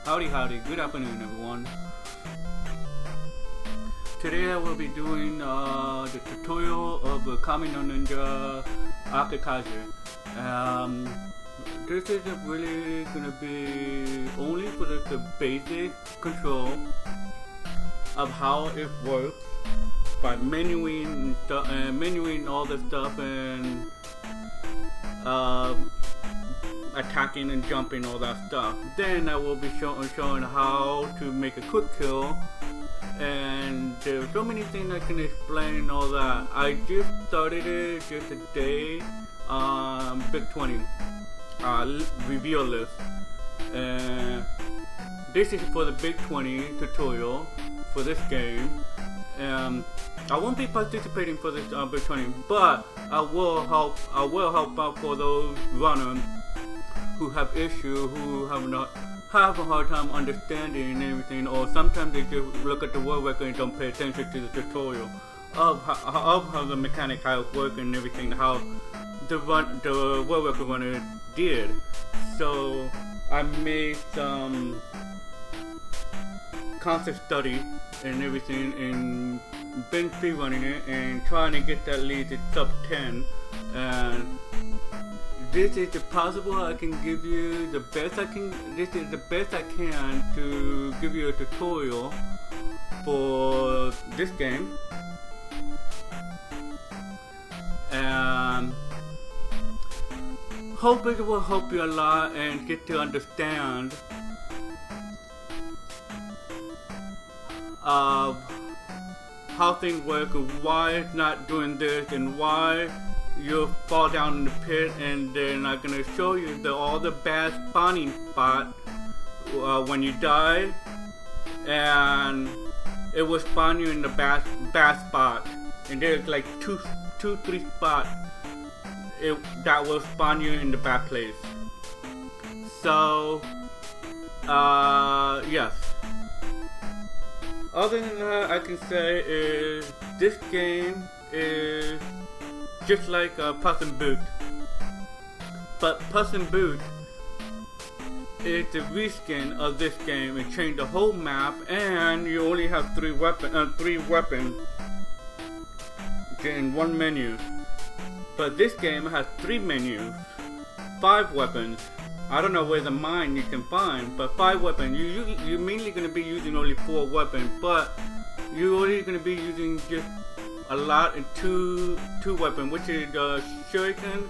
Howdy, good afternoon everyone. Today I will be doing the tutorial of Kamen Ninja Akakage. This is really gonna be only for the basic control of how it works by menuing all the stuff and attacking and jumping, all that stuff. Then I will be showing how to make a quick kill, and there's so many things I can explain all that. I just started it just today on Big 20 reveal list, and this is for the Big 20 tutorial for this game. I won't be participating for this Big 20, but I will help out for those runners who have issues, who have a hard time understanding everything, or sometimes they just look at the world record and don't pay attention to the tutorial of how the mechanic, how it works and everything, how the world record runner did. So I made some concept study and everything, and been speedrunning it and trying to get that lead to sub 10, and this is the possible I can give you the best I can. This is the best I can to give you a tutorial for this game, and hope it will help you a lot and get to understand how things work and why it's not doing this and why you'll fall down in the pit. And then I'm gonna show you all the bad spawning spots when you die, and it will spawn you in the bad spot. And there's like two, 3 spots that will spawn you in the bad place. So, yes. Other than that, I can say is this game is just like Puss in Boot, but Puss in Boot is the reskin of this game and change the whole map, and you only have 3 weapons in one menu. But this game has 3 menus, 5 weapons. I don't know where the mine you can find, but 5 weapons. You're mainly going to be using only 4 weapons, but you're only going to be using just a lot in two weapons, which is shuriken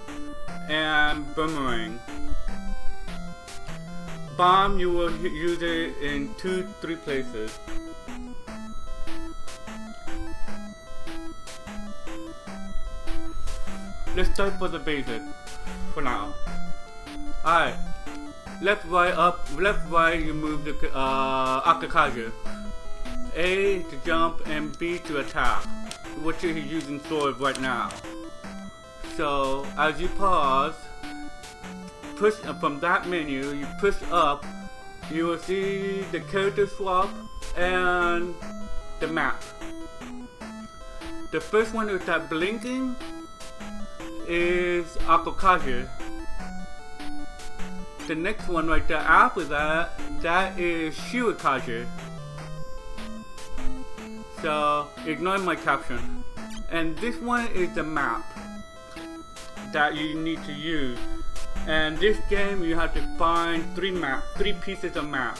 and boomerang. bomb, you will use it in 2-3 places. Let's start for the basic for now. Alright, left, right, up, left, right, you move the Akakage. A to jump and B to attack, which is using sword right now. So as you pause, push from that menu, you push up, you will see the character swap and the map. The first one is that blinking is Akakage. The next one right there after that, that is Shirokage. So ignore my caption. And this one is the map that you need to use. And this game you have to find 3 pieces of map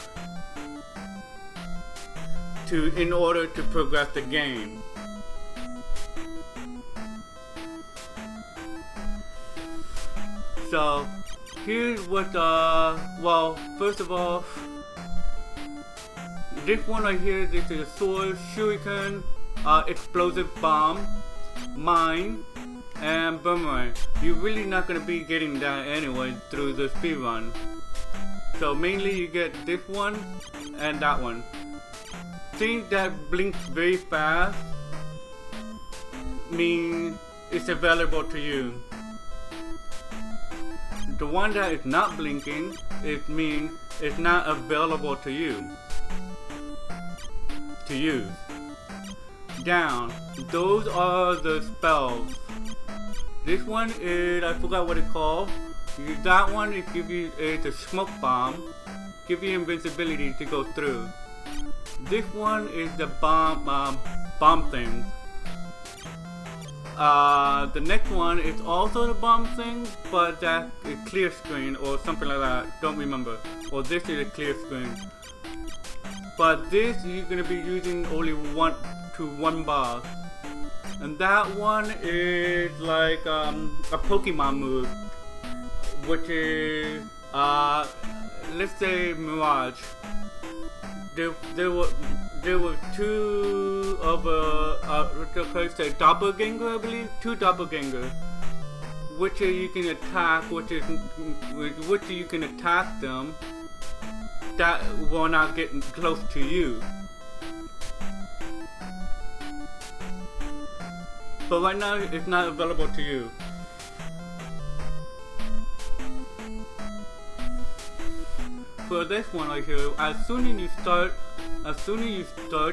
in order to progress the game. So here's what well, first of all, this one right here, this is a sword, shuriken, explosive bomb, mine, and boomerang. You're really not gonna be getting that anyway through the speedrun. So mainly you get this one and that one. Thing that blinks very fast means it's available to you. The one that is not blinking, it means it's not available to you to use. Down, those are the spells. This one is, I forgot what it's called. That one it gives you, it's a smoke bomb, give you invincibility to go through. This one is the bomb thing. The next one is also the bomb thing, but that's a clear screen or something like that. Don't remember. Or this is a clear screen. But this you're gonna be using only one boss, and that one is like a Pokemon move, which is let's say Mirage. There were 2 of doppelganger, I believe, 2 doppelganger, which you can attack, which you can attack them. That will not get close to you. But right now, it's not available to you. For this one right here, as soon as you start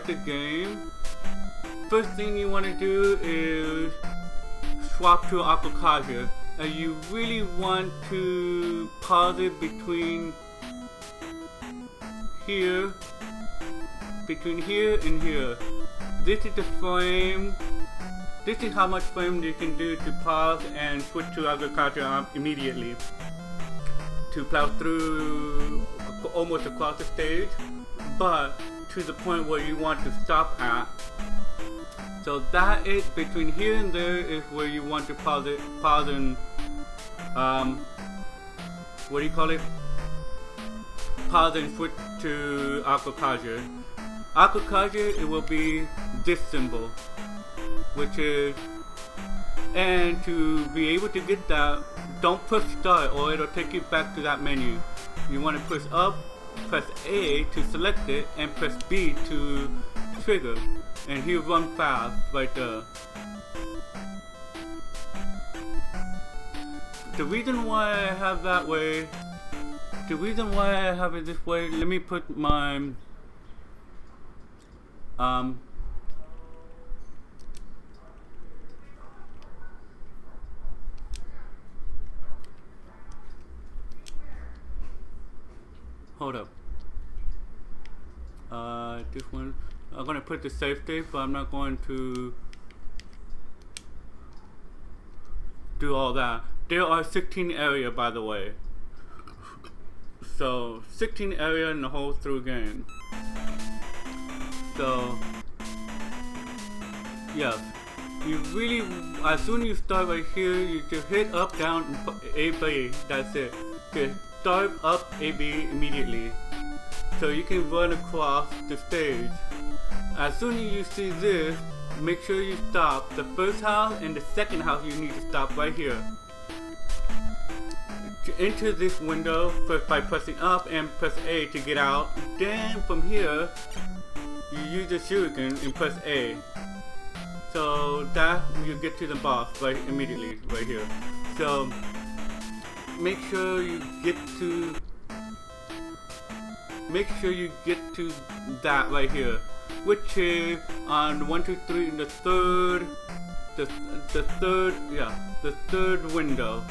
the game, first thing you want to do is swap to Akakage, and you really want to pause it between here and here. This is the frame. This is how much frame you can do to pause and switch to Akakage immediately to plow through almost across the stage, but to the point where you want to stop at. So that is between here and there is where you want to pause and what do you call it? Pause and switch to Akakage. Akakage, it will be this symbol, which is, and to be able to get that, don't push start or it'll take you back to that menu. You want to push up, press A to select it, and press B to trigger, and he'll run fast right there. The reason why I have that way, the reason why I have it this way, let me put my hold up. This one, I'm gonna put the save state, but I'm not going to do all that. There are 16 area, by the way. So 16 area in the whole through game. So yeah, you really, as soon as you start right here, you just hit up, down, and A, B. That's it. Just start up AB immediately, so you can run across the stage. As soon as you see this, make sure you stop. The first house and the second house you need to stop right here. To enter this window, first by pressing up and press A to get out. Then from here, you use the shuriken and press A. So that you get to the boss right immediately, right here. So make sure you get to that right here, which is on 1, 2, 3 in the third window,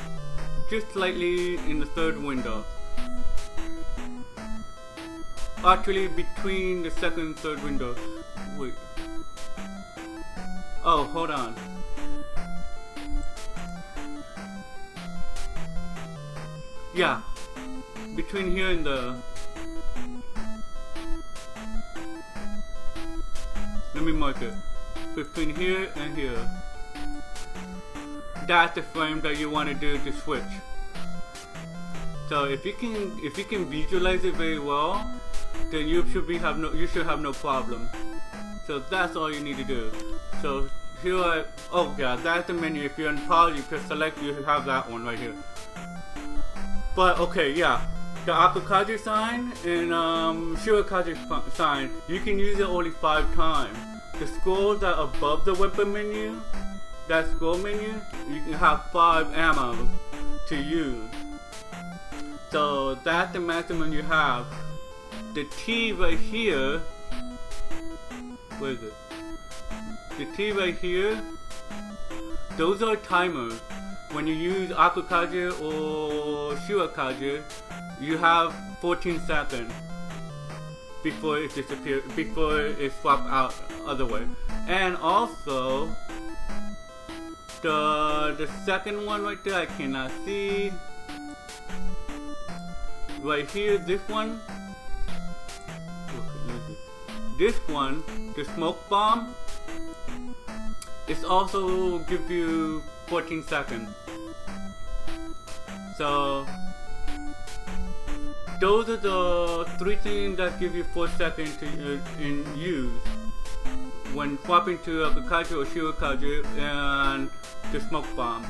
just slightly in the third window. Actually, between the second and third window. Wait. Oh, hold on. Yeah, between here and the. Let me mark it. Between here and here. That's the frame that you want to do to switch. So if you can visualize it very well, then you should have no problem. So that's all you need to do. So here that's the menu. If you're in pause, you press select, you have that one right here. But okay, yeah. The Akakage sign and Shirakaze sign, you can use it only 5 times. The scrolls that are above the weapon menu, that scroll menu, you can have 5 ammo to use. So that's the maximum you have. The T right here, where is it? The T right here, those are timers. When you use Akakage or Shirakaze, you have 14 seconds before it disappears, before it swaps out other way. And also, the second one right there, I cannot see. Right here, this one, the smoke bomb, it's also give you 14 seconds. So those are the 3 things that give you 4 seconds to use when swapping to Akakage or Shirakaze and the smoke bomb.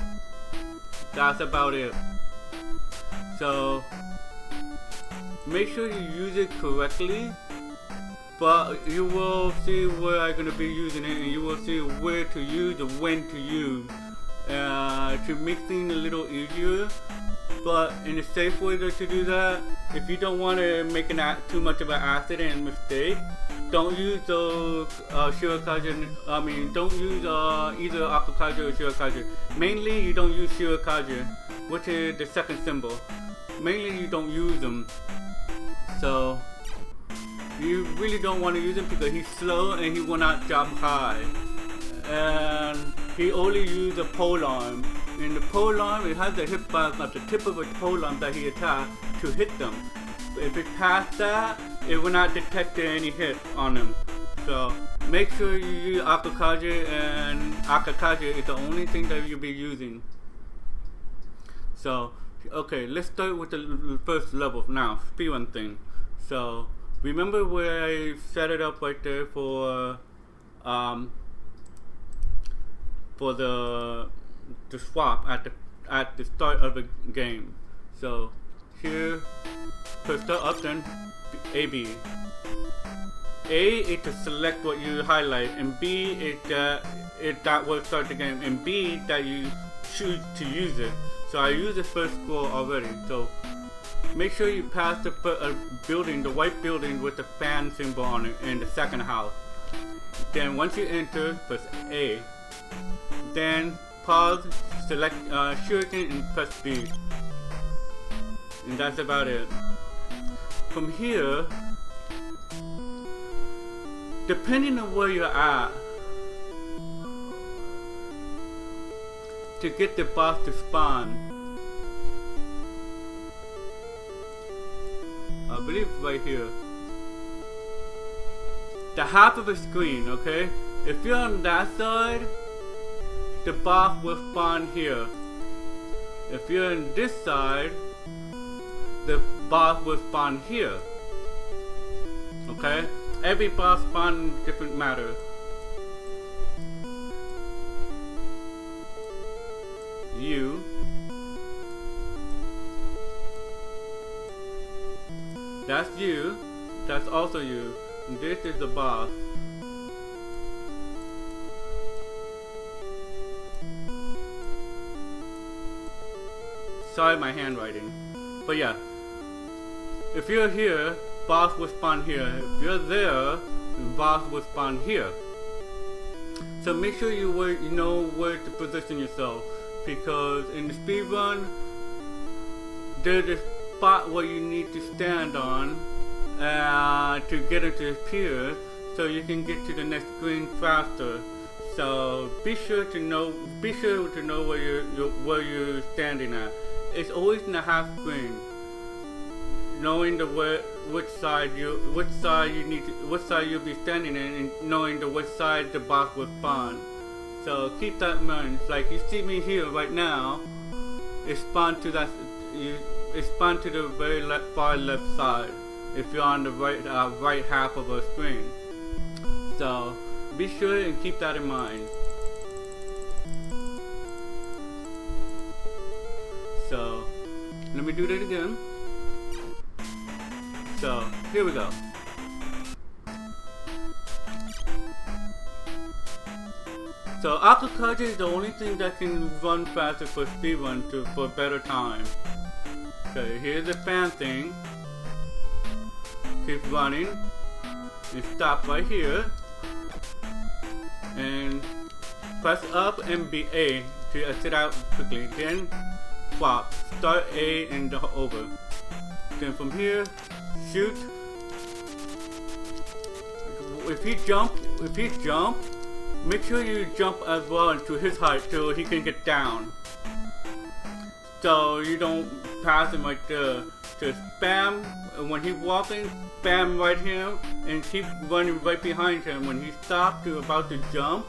That's about it. So make sure you use it correctly, but you will see where I'm going to be using it, and you will see where to use and when to use to make things a little easier. But in a safe way to do that, if you don't want to make too much of an accident and mistake, don't use those Shirakaze. Don't use either Akakage or Shirakaze. Mainly, you don't use Shirakaze, which is the second symbol. Mainly, you don't use them. So you really don't want to use him because he's slow and he will not jump high. And he only uses a pole arm. In the pole arm, it has a hitbox at the tip of a pole arm that he attacks to hit them. If it past that, it will not detect any hit on him. So make sure you use Akakage, and Akakage is the only thing that you'll be using. So okay, let's start with the first level now, speedrun thing. So remember where I set it up right there for the swap at the start of the game. So here, press start up, then AB. A is to select what you highlight, and B is that will start the game, and B that you choose to use it. So I use the first scroll already. So make sure you pass the building, the white building with the fan symbol on it, in the second house. Then once you enter, press A. Then pause, select shuriken, and press B. And that's about it. From here, depending on where you're at, to get the boss to spawn, I believe right here, the half of the screen, okay? If you're on that side, the boss will spawn here. If you're on this side, the boss will spawn here. Okay? Every boss spawn in different matter. You. That's you. That's also you. And this is the boss. Sorry my handwriting. But yeah. If you're here, boss will spawn here. If you're there, boss will spawn here. So make sure you know where to position yourself. Because in the speedrun, there's a spot where you need to stand on to get into the pier, so you can get to the next screen faster. So be sure to know where you're standing at. It's always in the half screen. Knowing which side you'll be standing in, and knowing which side the boss will spawn. So keep that in mind. Like you see me here right now, it's spawned to the very far left side. If you're on the right half of a screen. So be sure and keep that in mind. So let me do that again. So here we go. So Akakage is the only thing that can run faster for speedrun for better time. Okay, here's the fan thing. Keep running and stop right here. And press up and be A to exit out quickly. Then swap. Start A and over. Then from here, shoot. If he jump, make sure you jump as well to his height so he can get down. So you don't pass him right there. Just spam when he's walking, spam right here and keep running right behind him. When he stops to about to jump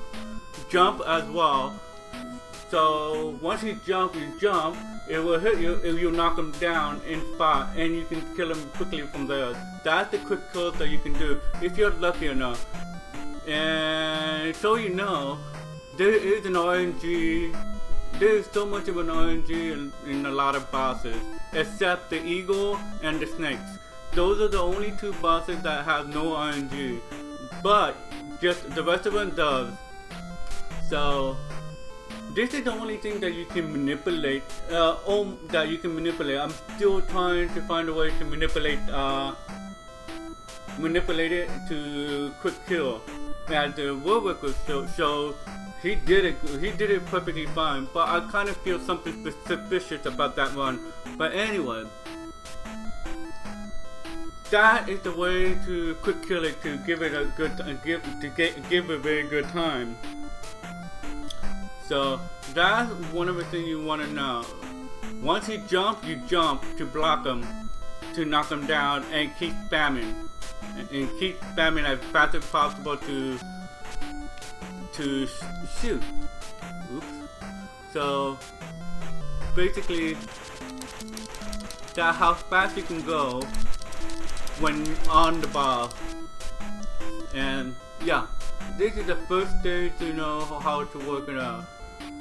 as well. So once he jumps, it will hit you if you knock him down in spot, and you can kill him quickly from there. That's the quick kills that you can do if you're lucky enough. And so you know, there is an RNG. There is so much of an RNG in a lot of bosses, except the eagle and the snakes. Those are the only two bosses that have no RNG, but just the rest of them does. So this is the only thing that you can manipulate. I'm still trying to find a way to manipulate it to quick kill. As the woodworker shows, he did it perfectly fine. But I kind of feel something suspicious about that one. But anyway, that is the way to quick kill it, to give it a good give a very good time. So that's one of the things you want to know. Once he jumps, you jump to block him, to knock him down, and keep spamming. And keep spamming as fast as possible to shoot. Oops. So basically, that's how fast you can go when on the boss. And yeah, this is the first stage to know how to work it out.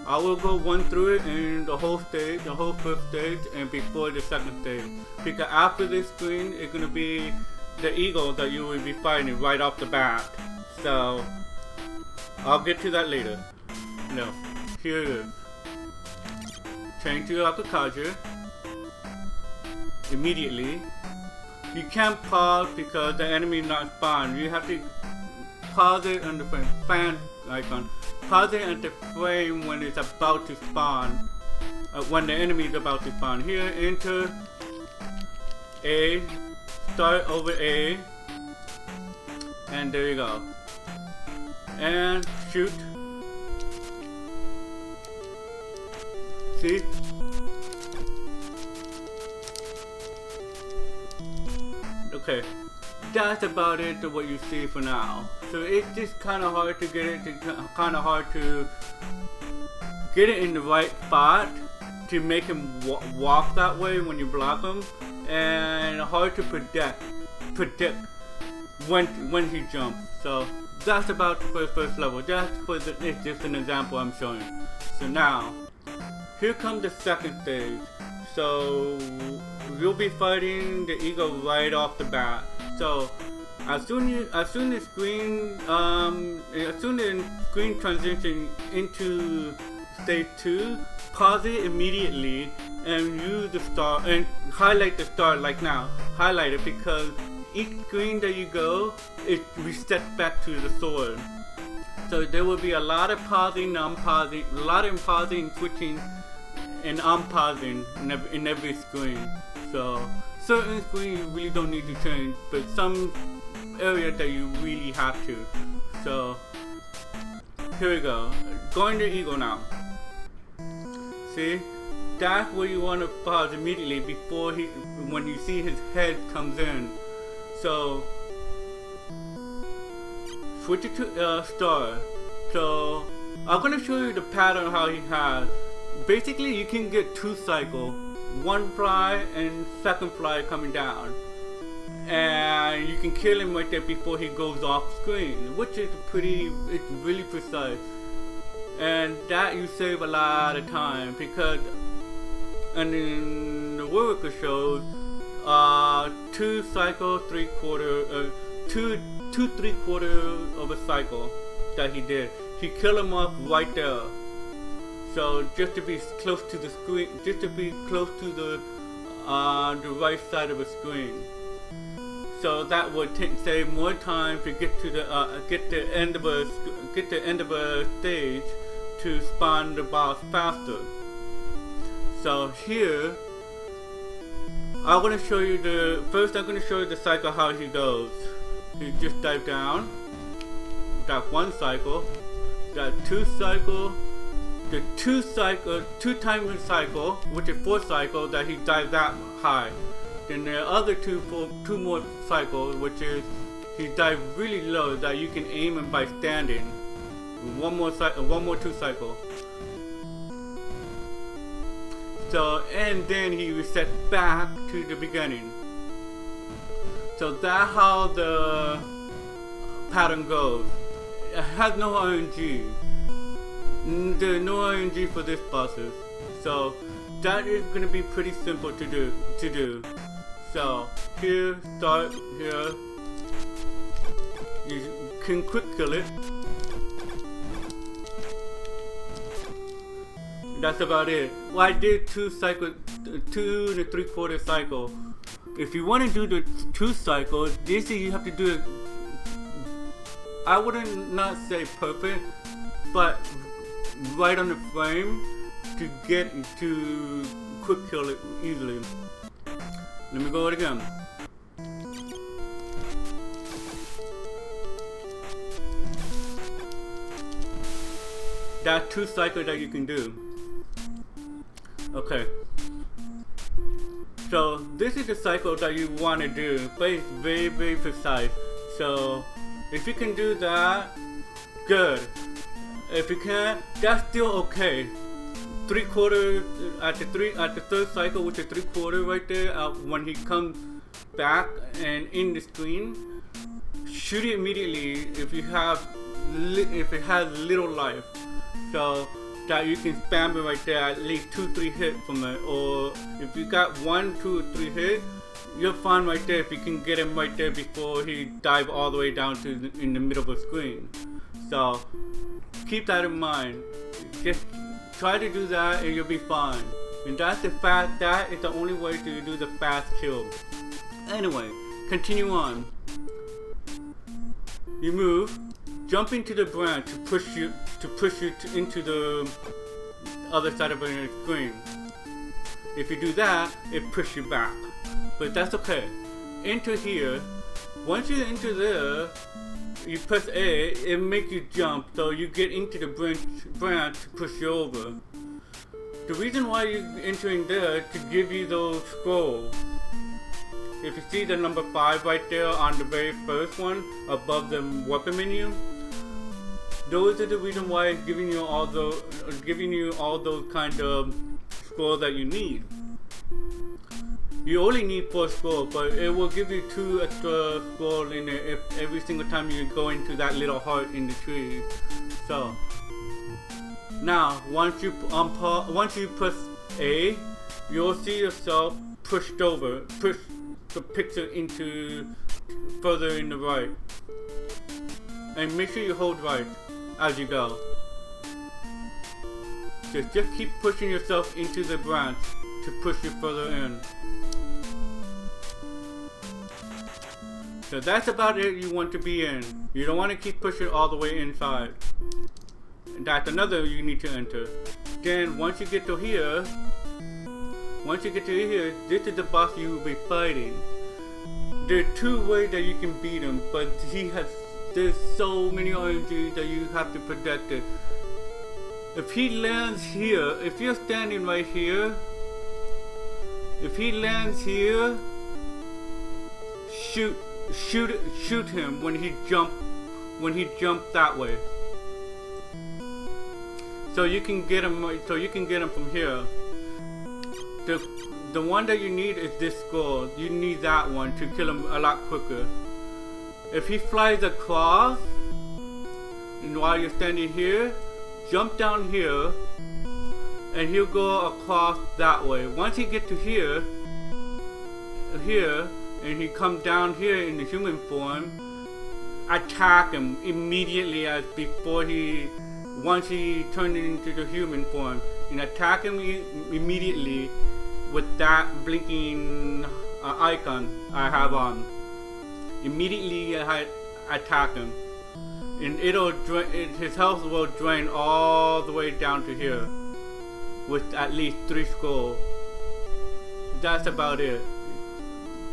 I will go through it in the whole first stage, and before the second stage. Because after this screen, it's gonna be the eagle that you will be fighting right off the bat. So I'll get to that later. No, here it is. Change to Akakage immediately. You can't pause because the enemy is not spawned. You have to pause it on the fan icon. Pause it at the frame when it's about to spawn. When the enemy is about to spawn. Here, enter A. Start over A, and there you go. And shoot. See? Okay, that's about it to what you see for now. So it's just kind of hard to get it in the right spot to make him walk that way when you block him. and hard to predict when he jumps. So that's about the first level. It's just an example I'm showing. So now, here comes the second stage. So you'll be fighting the eagle right off the bat. So as soon as screen transition into stage 2, pause it immediately and use the star and highlight the star like now. Highlight it because each screen that you go, it resets back to the sword. So there will be a lot of pausing, unpausing, a lot of pausing, switching, and unpausing in every screen. So certain screens you really don't need to change, but some areas that you really have to. So here we go. Going to eagle now. See, that's where you want to pause immediately before when you see his head comes in. So switch it to star. So I'm gonna show you the pattern how he has. Basically, you can get 2 cycles, 1 fly and second fly coming down, and you can kill him right there before he goes off screen, which is it's really precise, and that you save a lot of time because, and in the worker shows, 2 cycles, 3/4, 2 3/4 of a cycle that he did. He killed him off right there. So just to be close to the screen, just to be close to the right side of the screen. So that would save more time to get to the get the end of a stage to spawn the boss faster. So here, I'm gonna show you the cycle how he goes. You just dive down. Got 1 cycle. Got 2 cycle. The 2 timer cycle, which is 4 cycles that he dives that high. Then the other 2 more cycles, which is he dives really low that you can aim him by standing. One more 2 cycle. So and then he resets back to the beginning. So that's how the pattern goes. It has no RNG. There's no RNG for this bosses. So that is gonna be pretty simple to do. So here, start here. You can quick kill it. That's about it. Well, I did 2 3/4 cycle. If you want to do the 2 cycles, this you have to do it. I wouldn't not say perfect, but right on the frame to get to quick kill it easily. Let me go it again. That's 2 cycles that you can do. Okay. So this is the cycle that you want to do, but it's very, very precise. So if you can do that, good. If you can't, that's still okay. 3/4 at the 3rd cycle, which is 3/4 right there. When he comes back and in the screen, shoot it immediately if it has little life, so that you can spam it right there. At least 2-3 hits from it, or if you got 1, 2, 3 hits, you're fine right there. If you can get him right there before he dive all the way down to in the middle of the screen. So keep that in mind. Just try to do that and you'll be fine. And that is the only way to do the fast kill. Anyway, continue on. You move, jump into the branch to push you into the other side of the screen. If you do that, it pushes you back. But that's okay. Enter here. Once you enter there, you press A, it makes you jump, so you get into the branch to push you over. The reason why you're entering there to give you those scrolls. If you see the number 5 right there on the very first one, above the weapon menu, those are the reason why it's giving you all those kind of scrolls that you need. You only need 4 scrolls, but it will give you 2 extra scrolls in it if every single time you go into that little heart in the tree. So now once you press A, you'll see yourself pushed over, push the picture into further in the right, and make sure you hold right as you go. Just keep pushing yourself into the branch to push you further in. So that's about it you want to be in. You don't want to keep pushing all the way inside. That's another you need to enter. Then once you get to here, this is the boss you will be fighting. There are 2 ways that you can beat him, but there's so many RNGs that you have to protect it. If he lands here, if you're standing right here, if he lands here, shoot him when he jumped that way. So you can get him from here. The one that you need is this skull. You need that one to kill him a lot quicker. If he flies across, and while you're standing here, jump down here, and he'll go across that way. Once he gets to here, and he comes down here in the human form, attack him immediately once he turns into the human form, and attack him immediately with that blinking icon I have on. Immediately attack him, and his health will drain all the way down to here with at least 3 skulls. That's about it.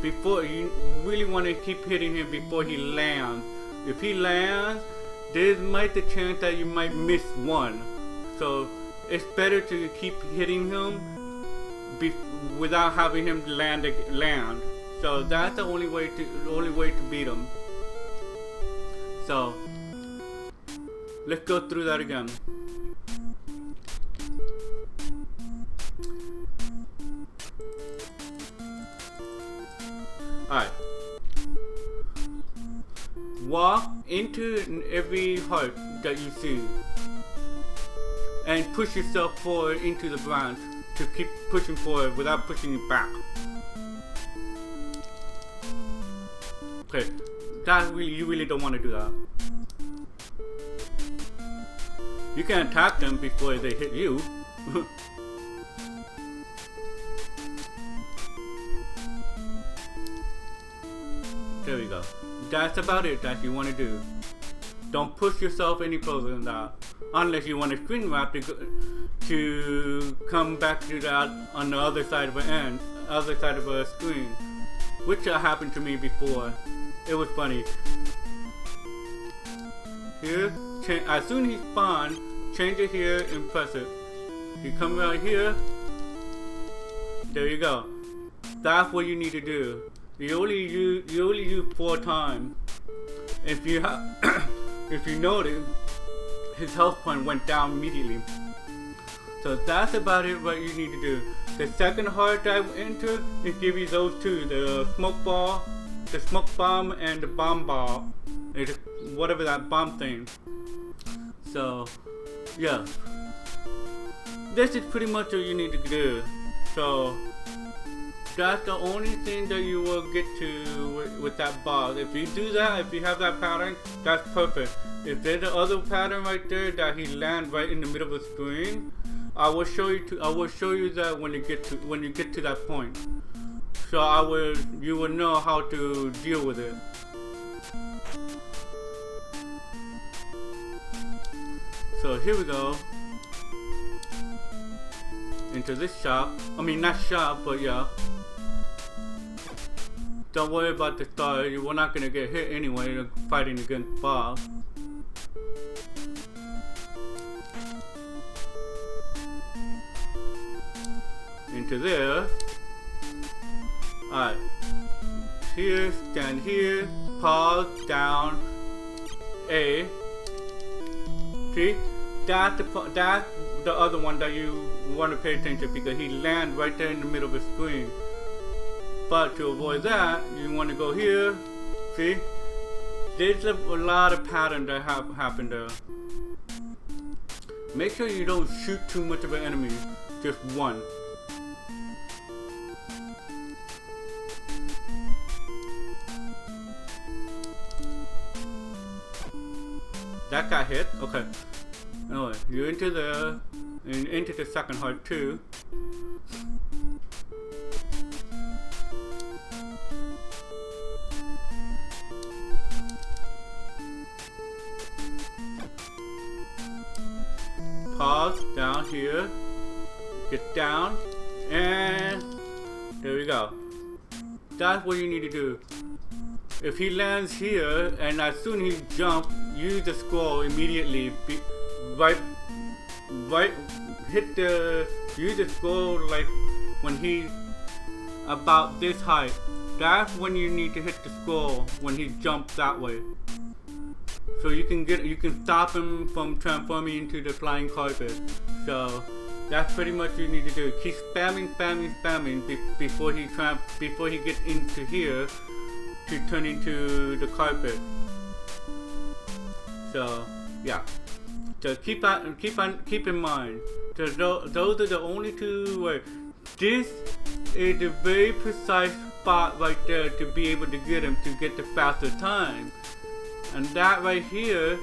Before you really want to keep hitting him before he lands. If he lands, there's might the chance that you might miss one. So it's better to keep hitting him without having him land. So that's the only way to beat him. So let's go through that again. Alright. Walk into every heart that you see and push yourself forward into the branch to keep pushing forward without pushing you back. Okay, you really don't want to do that. You can attack them before they hit you. There we go. That's about it that you want to do. Don't push yourself any further than that. Unless you want to screen wrap to come back to that on the other side of a screen. Which happened to me before. It was funny. Here, as soon as he spawns, change it here and press it. You come right here. There you go. That's what you need to do. You only use 4 times. If you notice, his health point went down immediately. So that's about it. What you need to do. The second heart I enter, it gives you those 2: the smoke bomb, and the bomb ball, whatever that bomb thing. So yeah, this is pretty much what you need to do. So that's the only thing that you will get to with that boss. If you do that, if you have that pattern, that's perfect. If there's the other pattern right there that he lands right in the middle of the screen, I will show you that when you get to that point. So you will know how to deal with it. So here we go. Into this shop. I mean, not shop, but yeah. Don't worry about the star. We're not gonna get hit anyway. You're fighting against boss. Into there. Alright. Here, stand here. Pause, down. A. See? That's the other one that you want to pay attention because he lands right there in the middle of the screen. But to avoid that, you want to go here. See? There's a lot of pattern that happen there. Make sure you don't shoot too much of an enemy. Just one. That got hit? Okay. Anyway, you're into there. And into the second heart too. Pause down here, get down, and there we go. That's what you need to do. If he lands here, and as soon as he jumps, use the scroll immediately. Use the scroll like when he's about this height. That's when you need to hit the scroll when he jumps that way. So you can stop him from transforming into the flying carpet. So that's pretty much what you need to do. Keep spamming before he gets into here to turn into the carpet. So yeah. So keep in mind. So those are the only two ways. This is a very precise spot right there to be able to get him to get the faster time. And that right here,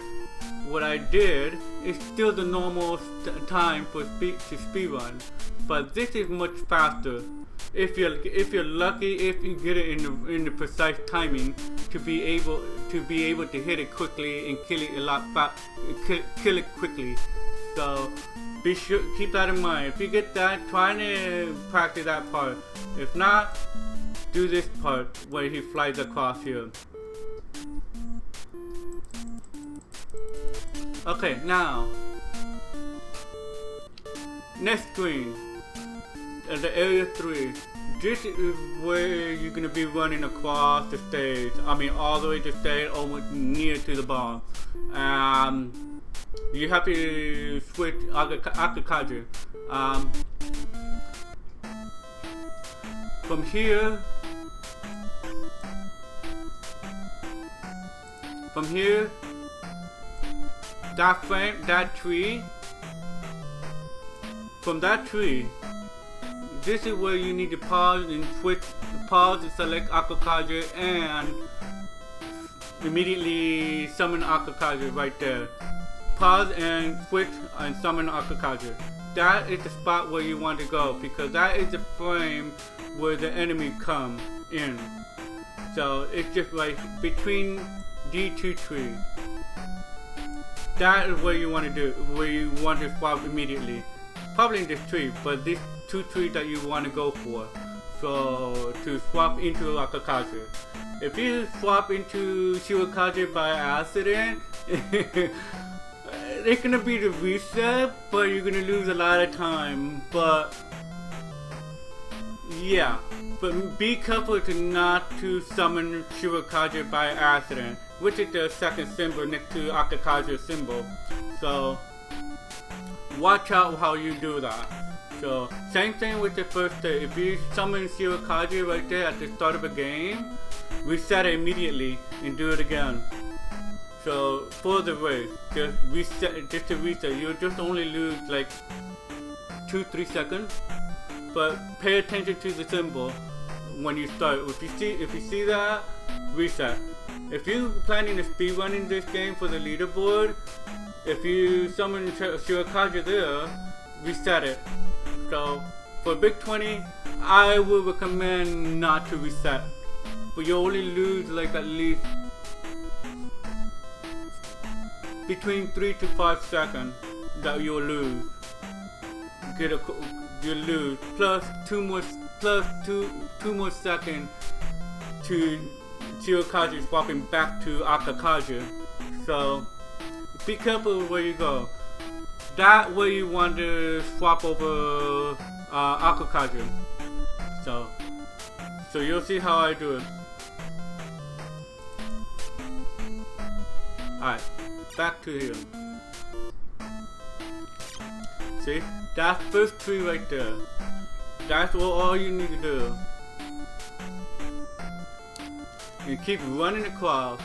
what I did, is still the normal time for speedrun, but this is much faster. If you're lucky, if you get it in the precise timing to be able to hit it quickly and kill it a lot kill it quickly. So be sure, keep that in mind. If you get that, try to practice that part. If not, do this part where he flies across here. Okay, now, next screen, the area 3. This is where you're gonna be running across the stage. I mean, all the way to the stage, almost near to the boss. You have to switch Akakage. From here, that tree, from that tree, this is where you need to pause and select Akakage and immediately summon Akakage right there. Pause and switch and summon Akakage. That is the spot where you want to go because that is the frame where the enemy come in. So it's just like between these two trees. That is where you want to do, where you want to swap immediately. Probably in this tree, but these two trees that you want to go for. So to swap into Akakage. If you swap into Shirakage by accident, it's gonna be the reset, but you're gonna lose a lot of time. But yeah, but be careful to not to summon Shirakage by accident, which is the second symbol next to Akakage's symbol. So watch out how you do that. So same thing with the first stage. If you summon Shirakage right there at the start of a game, reset it immediately and do it again. So for the race, just to reset. You'll just only lose like 2-3 seconds. But pay attention to the symbol when you start. If you see that, reset. If you're planning to speedrunning this game for the leaderboard, if you summon Shirakage there, reset it. So for Big 20, I would recommend not to reset. But you only lose like at least between 3 to 5 seconds that you'll lose. You lose plus two more seconds to Shirakage swapping back to Akakage. So be careful where you go. That way you want to swap over Akakage. So you'll see how I do it. Alright, back to here. See? That first tree right there. That's all you need to do. and keep running across.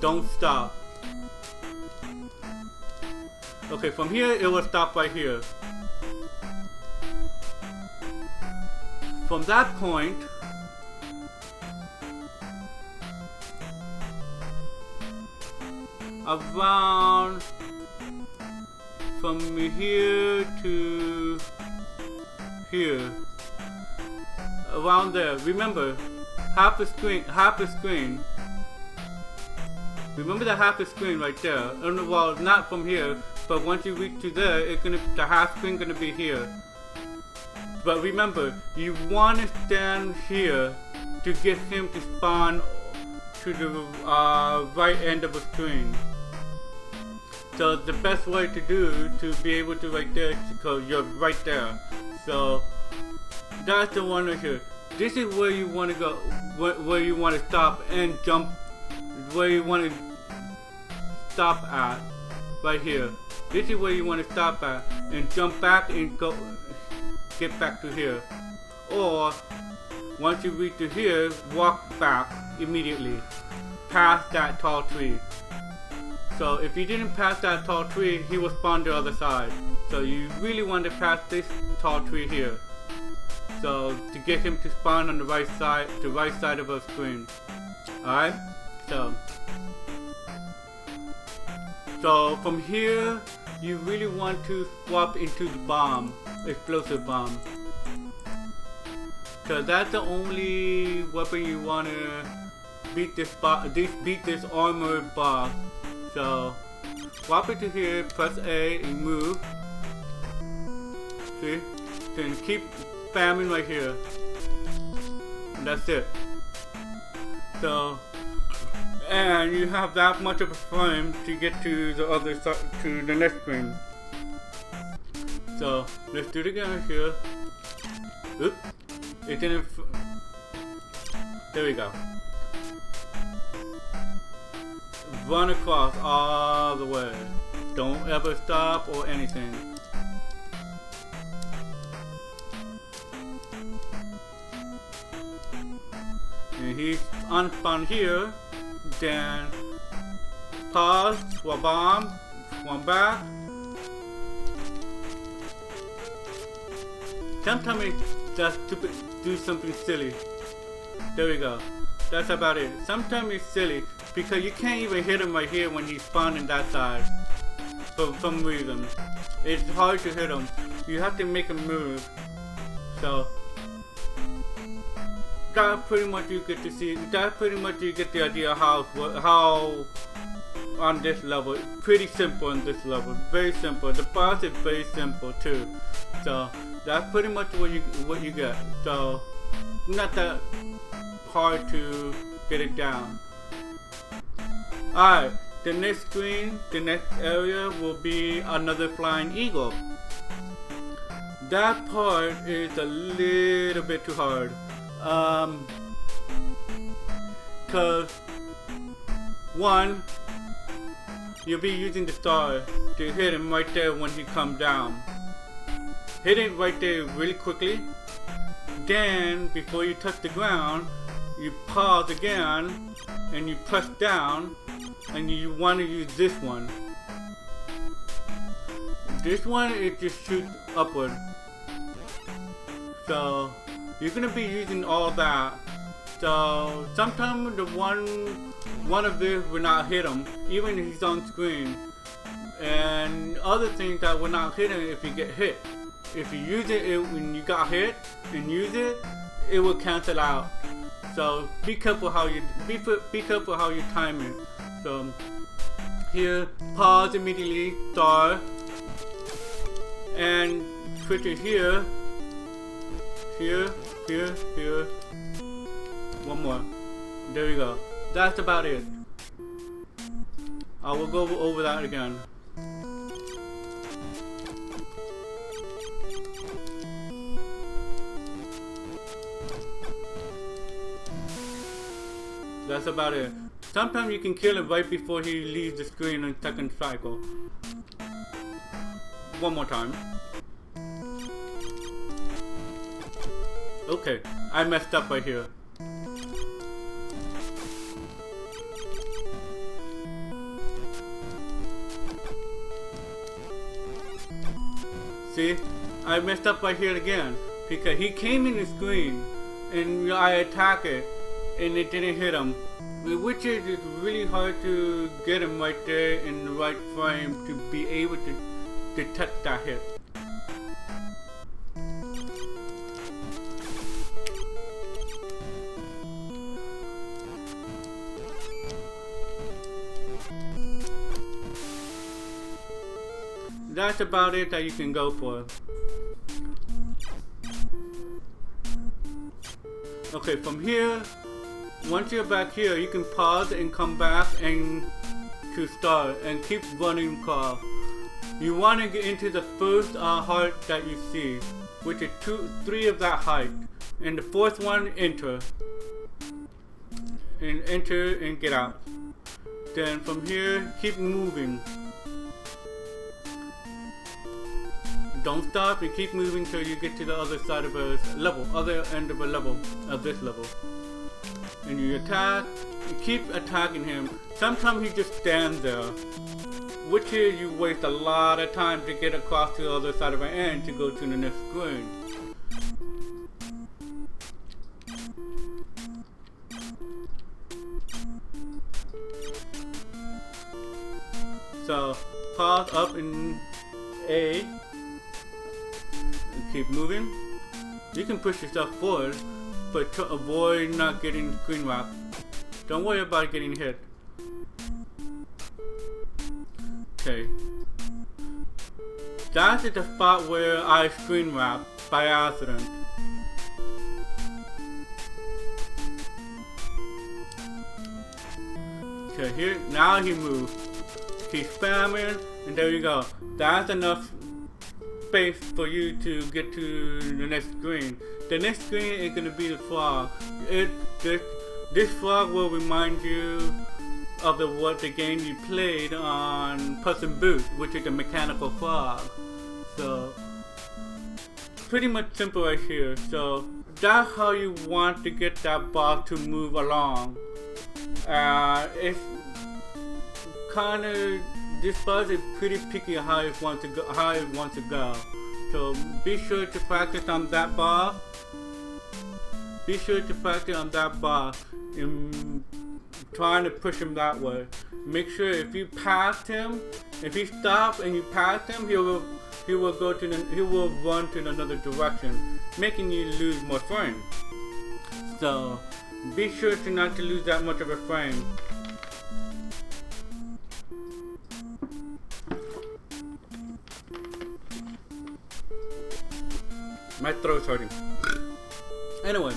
Don't stop. Okay, from here it will stop right here. From that point, around from here to here, around there. Remember, half the screen. Remember the half the screen right there. Well, not from here, but once you reach to there, the half screen gonna be here. But remember, you want to stand here to get him to spawn to the right end of the screen. So the best way to do to be able to right there, because you're right there. So that's the one right here. This is where you want to go, where you want to stop and jump, where you want to stop at, right here. This is where you want to stop at and jump back and go, get back to here. Or once you reach to here, walk back immediately, past that tall tree. So if you didn't pass that tall tree, he will spawn the other side. So you really want to pass this tall tree here. So to get him to spawn on the right side of the screen. Alright? So from here, you really want to swap into the bomb, explosive bomb. Cause that's the only weapon you want to beat this armored boss. So swap it to here, press A and move. See? Then keep spamming right here. And that's it. So, and you have that much of a frame to get to the other side, to the next screen. So let's do it again here. Oops. It didn't. There we go. Run across all the way. Don't ever stop or anything. And he's unspawned here. Then pause, swap bomb, swap back. Sometimes it just do something silly. There we go. That's about it. Sometimes it's silly because you can't even hit him right here when he's spawning that side. For some reason, it's hard to hit him. You have to make him move. So that pretty much you get to see. That pretty much you get the idea how on this level. Pretty simple on this level. Very simple. The boss is very simple too. So that's pretty much what you get. So not that hard to get it down. Alright, the next screen, the next area will be another flying eagle. That part is a little bit too hard. Cause one, you'll be using the star to hit him right there when he comes down. Hit it right there really quickly. Then, before you touch the ground, you pause again and you press down, and you want to use this one. This one, it just shoots upward. So you're gonna be using all that. So sometimes the one of this will not hit him, even if he's on screen. And other things that will not hit him if you get hit. If you use it when you got hit and use it, it will cancel out. So be careful how you time it. So here, pause immediately, start, and switch it here. One more. There we go. That's about it. I will go over that again. That's about it. Sometimes you can kill him right before he leaves the screen in second cycle. One more time. Okay, I messed up right here. See, I messed up right here again because he came in the screen and I attacked it and it didn't hit him, which is it's really hard to get him right there in the right frame to be able to detect that hit. That's about it that you can go for. Okay, from here, once you're back here, you can pause and come back and to start and keep running call. You want to get into the first heart that you see, which is 3 of that height, and the 4th one enter, and enter and get out. Then from here, keep moving. Don't stop and keep moving till you get to the other side of a level, other end of a level, of this level. And you attack, you keep attacking him. Sometimes he just stands there, which is you waste a lot of time to get across to the other side of an end to go to the next screen. So, pause up in A. Keep moving. You can push yourself forward, but to avoid not getting screen wrap. Don't worry about getting hit. Okay. That's the spot where I screen wrap by accident. Okay, here, now he moves. Keep spamming, and there you go. That's enough space for you to get to the next screen. The next screen is going to be the frog. This frog will remind you of what the game you played on Puss in Boots, which is a mechanical frog. So, pretty much simple right here. So, that's how you want to get that boss to move along. It's kind of, this boss is pretty picky how it wants to go. So be sure to practice on that boss. Be sure to practice on that boss and trying to push him that way. Make sure if you passed him, if you stop and you pass him, he will run to another direction, making you lose more frame. So be sure to not to lose that much of a frame. My throat's hurting. Anyway,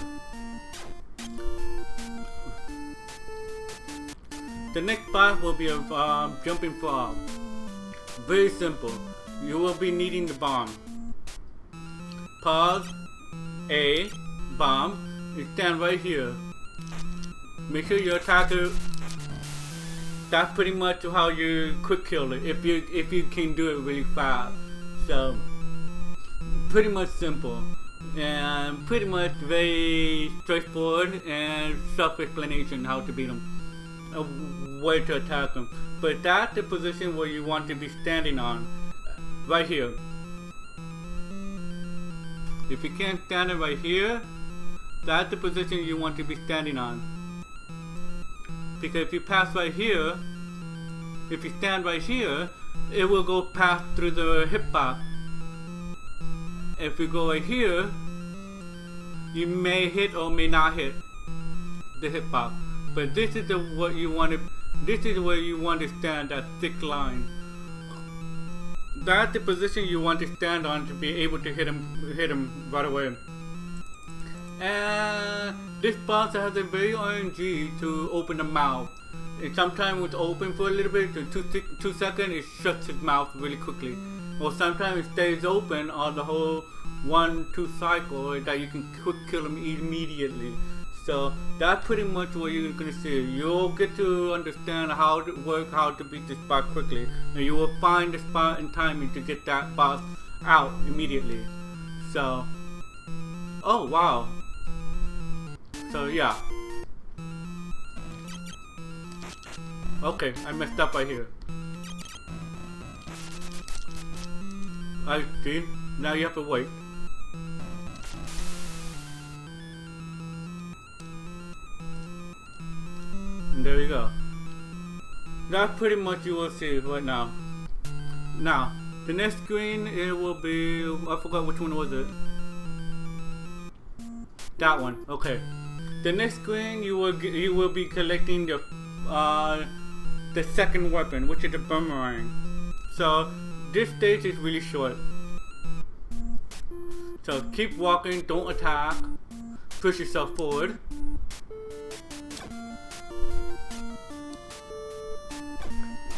the next boss will be a jumping frog. Very simple. You will be needing the bomb. Pause, A, bomb, and stand right here. Make sure your attacker. That's pretty much how you quick kill it. If you can do it really fast. So. Pretty much simple and pretty much very straightforward and self-explanation how to beat them, a way to attack them. But that's the position where you want to be standing on, right here. If you can't stand it right here, that's the position you want to be standing on. Because if you pass right here, if you stand right here, it will go past through the hitbox. If you go right here, you may hit or may not hit the hitbox. But this is what you want to. This is where you want to stand, that thick line. That's the position you want to stand on to be able to hit him right away. And this boss has a very RNG to open the mouth. And sometimes it's open for a little bit, 2 seconds, it shuts his mouth really quickly. Or sometimes it stays open on the whole 1-2 cycle that you can quick kill him immediately. So that's pretty much what you're gonna see. You'll get to understand how to work, how to beat this boss quickly, and you will find the spot and timing to get that boss out immediately. So, oh wow, So yeah. Okay, I messed up right here. I see. Now you have to wait. And there you go. That's pretty much you will see right now. Now, the next screen it will be, I forgot which one was it. That one. Okay. The next screen you will be collecting the second weapon, which is the boomerang. So this stage is really short. So keep walking, don't attack, push yourself forward.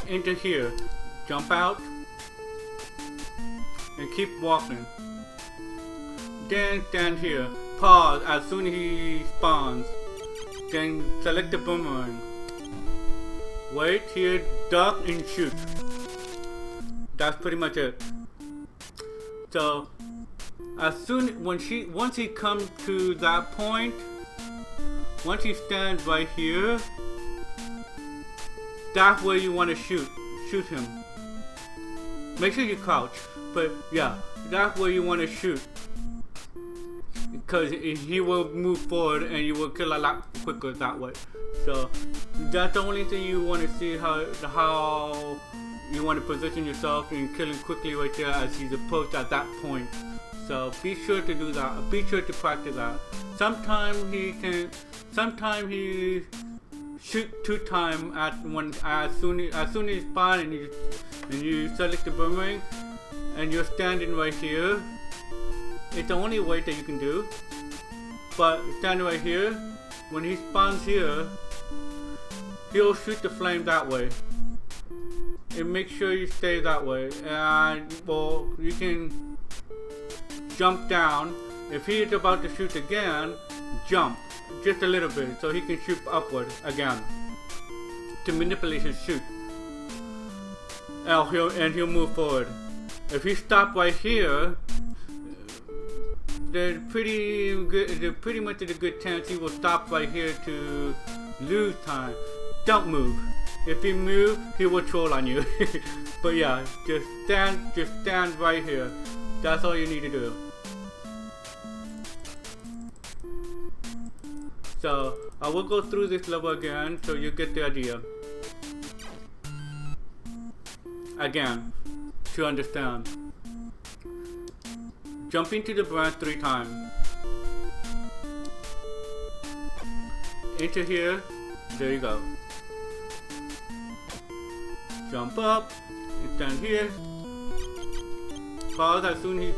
Into here, jump out, and keep walking. Then stand here, pause as soon as he spawns. Then select the boomerang. Wait here, duck and shoot. That's pretty much it. So once he comes to that point, once he stands right here, that's where you want to shoot him. Make sure you crouch, but yeah, that's where you want to shoot, because he will move forward and you will kill a lot quicker that way. So that's the only thing you want to see, how you want to position yourself and kill him quickly right there as he's approached at that point. So be sure to do that. Be sure to practice that. Sometimes he shoot 2 times at one as soon as you spawn and you select the boomerang and you're standing right here. It's the only way that you can do. But standing right here, when he spawns here, he'll shoot the flame that way. And make sure you stay that way. And well, you can jump down. If he is about to shoot again, jump just a little bit so he can shoot upward again to manipulate his shoot. And he'll move forward. If he stops right here, there's pretty much a good chance he will stop right here to lose time. Don't move. If you move, he will troll on you. But yeah, just stand right here. That's all you need to do. So I will go through this level again so you get the idea. Again, to understand. Jump into the branch 3 times. Into here, there you go. Jump up, and stand here. Pause as soon as he's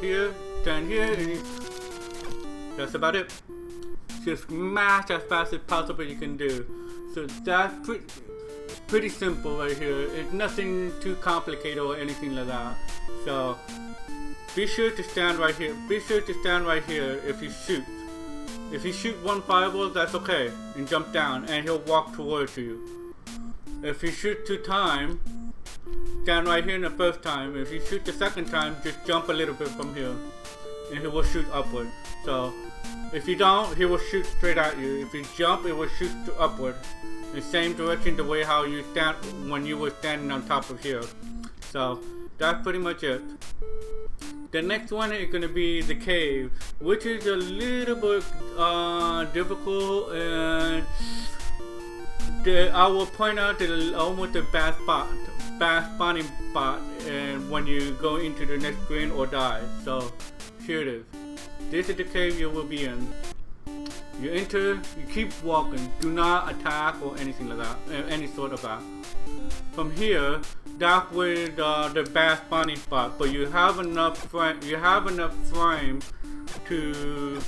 here, stand here, and that's about it. Just smash as fast as possible you can do. So that's pretty simple right here. It's nothing too complicated or anything like that. So be sure to stand right here. Be sure to stand right here if you shoot. If you shoot 1 fireball, that's okay. And jump down and he'll walk towards you. If you shoot 2 times, stand right here in the first time. If you shoot the second time, just jump a little bit from here. And he will shoot upward. So if you don't, he will shoot straight at you. If you jump, it will shoot upward. The same direction the way how you stand when you were standing on top of here. So that's pretty much it. The next one is going to be the cave, which is a little bit difficult, and I will point out that almost a bad spawning spot, and when you go into the next screen or die. So here it is. This is the cave you will be in. You enter, you keep walking, do not attack or anything like that, any sort of that. From here, that's where the bad spawning spot, but you have enough frame to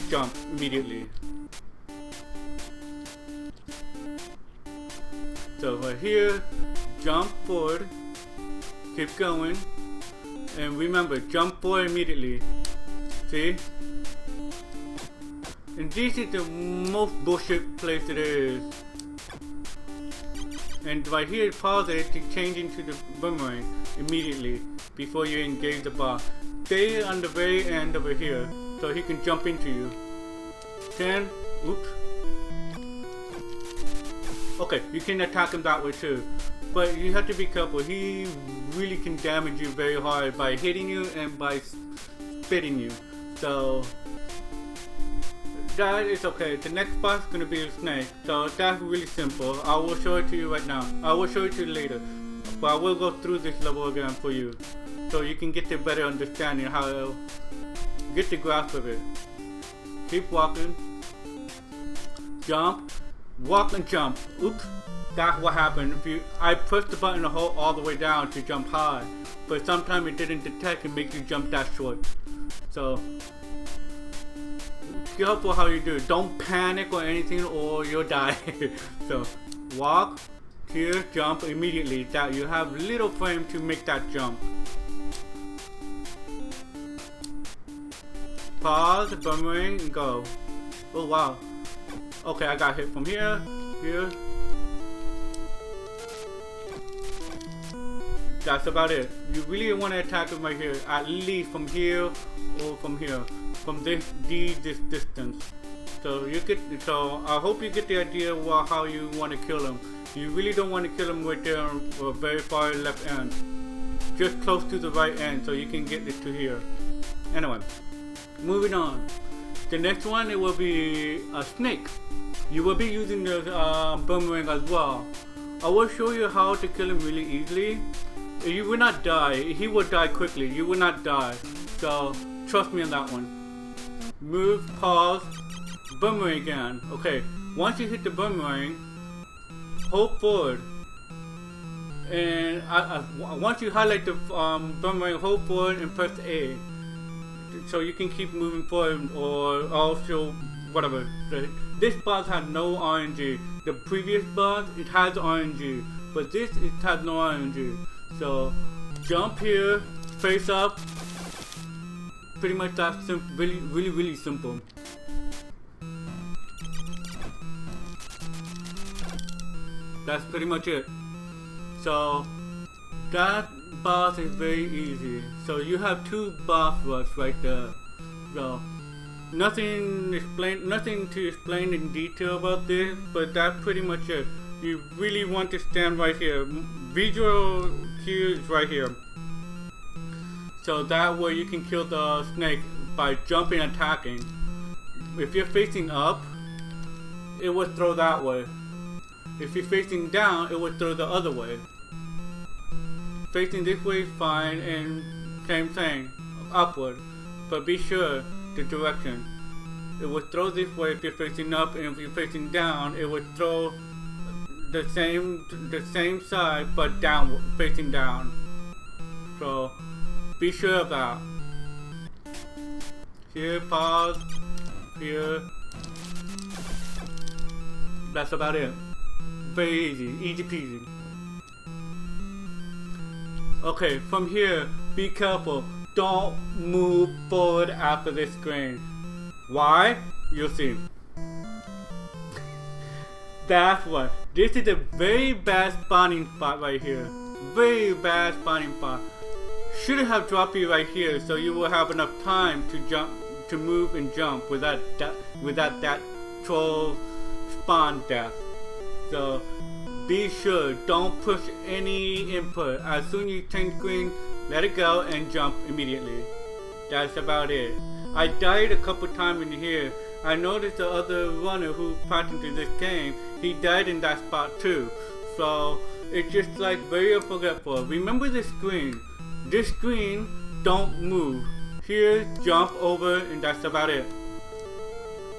jump immediately. So right here, jump forward, keep going, and remember, jump forward immediately. See? And this is the most bullshit place it is. And right here, pause it to change into the boomerang immediately before you engage the boss. Stay on the very end over here so he can jump into you. Then, oops. Okay, you can attack him that way too. But you have to be careful. He really can damage you very hard by hitting you and by spitting you. So that is okay. The next boss is gonna be a snake. So that's really simple. I will show it to you right now. I will show it to you later. But I will go through this level again for you, so you can get a better understanding how to get the grasp of it. Keep walking. Jump. Walk and jump. Oops. That's what happened. I pressed the button to hold all the way down to jump high, but sometimes it didn't detect and make you jump that short. So careful how you do it. Don't panic or anything or you'll die. So walk, here, jump immediately. That you have little frame to make that jump. Pause, boomerang, and go. Oh wow. Okay, I got hit from here, here. That's about it. You really want to attack him right here, at least from here or from here, from this distance. So I hope you get the idea of how you want to kill him. You really don't want to kill him right there on very far left end, just close to the right end, so you can get it to here. Anyway, moving on. The next one, it will be a snake. You will be using the boomerang as well. I will show you how to kill him really easily. You will not die. He will die quickly. You will not die. So trust me on that one. Move, pause, boomerang again. Okay, once you hit the boomerang, hold forward. And once you highlight the boomerang, hold forward and press A. So you can keep moving forward, or also whatever. This boss has no RNG. The previous boss, it has RNG, but this, it has no RNG. So jump here, face up. Pretty much that's really simple. That's pretty much it. So that boss is very easy. So you have two boss rush right there. So nothing to explain in detail about this, but that's pretty much it. You really want to stand right here. Visual cue is right here. So that way you can kill the snake by jumping and attacking. If you're facing up, it will throw that way. If you're facing down, it will throw the other way. Facing this way is fine, and same thing, upward. But be sure the direction. It will throw this way if you're facing up, and if you're facing down, it will throw the same side but downward, facing down. So be sure of that. Here, pause. Here. That's about it. Very easy, easy peasy. Okay, from here, be careful. Don't move forward after this screen. Why? You'll see. That's what. This is a very bad spawning spot right here. Very bad spawning spot. Should have dropped you right here, so you will have enough time to jump, to move and jump without that troll spawn death. So be sure, don't push any input. As soon as you change screen, let it go and jump immediately. That's about it. I died a couple times in here. I noticed the other runner who practiced in this game, he died in that spot too. So it's just like very unforgettable. Remember this screen. This screen, don't move. Here, jump over, and that's about it.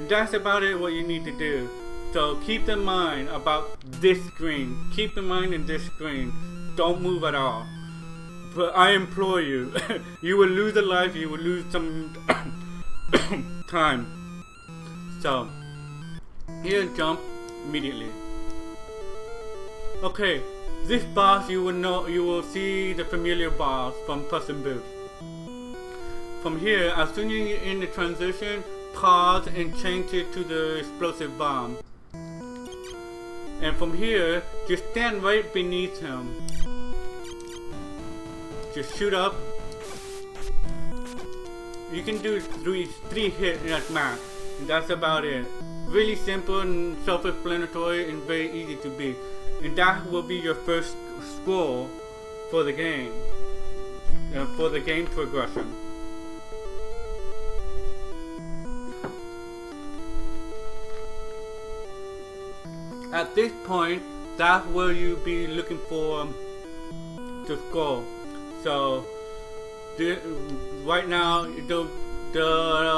That's about it what you need to do. So keep in mind about this screen. Keep in mind in this screen. Don't move at all. But I implore you, you will lose a life, you will lose some time. So, here, jump immediately. Okay, this boss you will see the familiar boss from Puss in Boots. From here, as soon as you're in the transition, pause and change it to the explosive bomb. And from here, just stand right beneath him. Just shoot up. You can do three hits at max. That's about it. Really simple and self-explanatory and very easy to beat. And that will be your first score for the game. For the game progression. At this point, that's where you'll be looking for the score. So, right now, the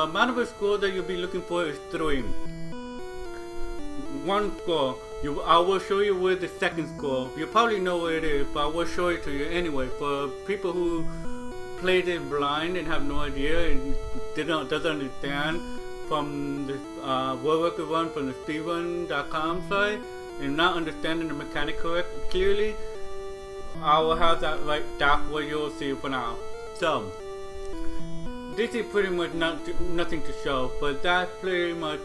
amount of a score that you'll be looking for is 3. One score. I will show you where the second score. You probably know where it is, but I will show it to you anyway. For people who played it blind and have no idea and doesn't understand from the World Record Run from the speedrunning.com site and not understanding the mechanic clearly, I will have that right. That's what you'll see for now. So this is pretty much nothing to show, but that's pretty much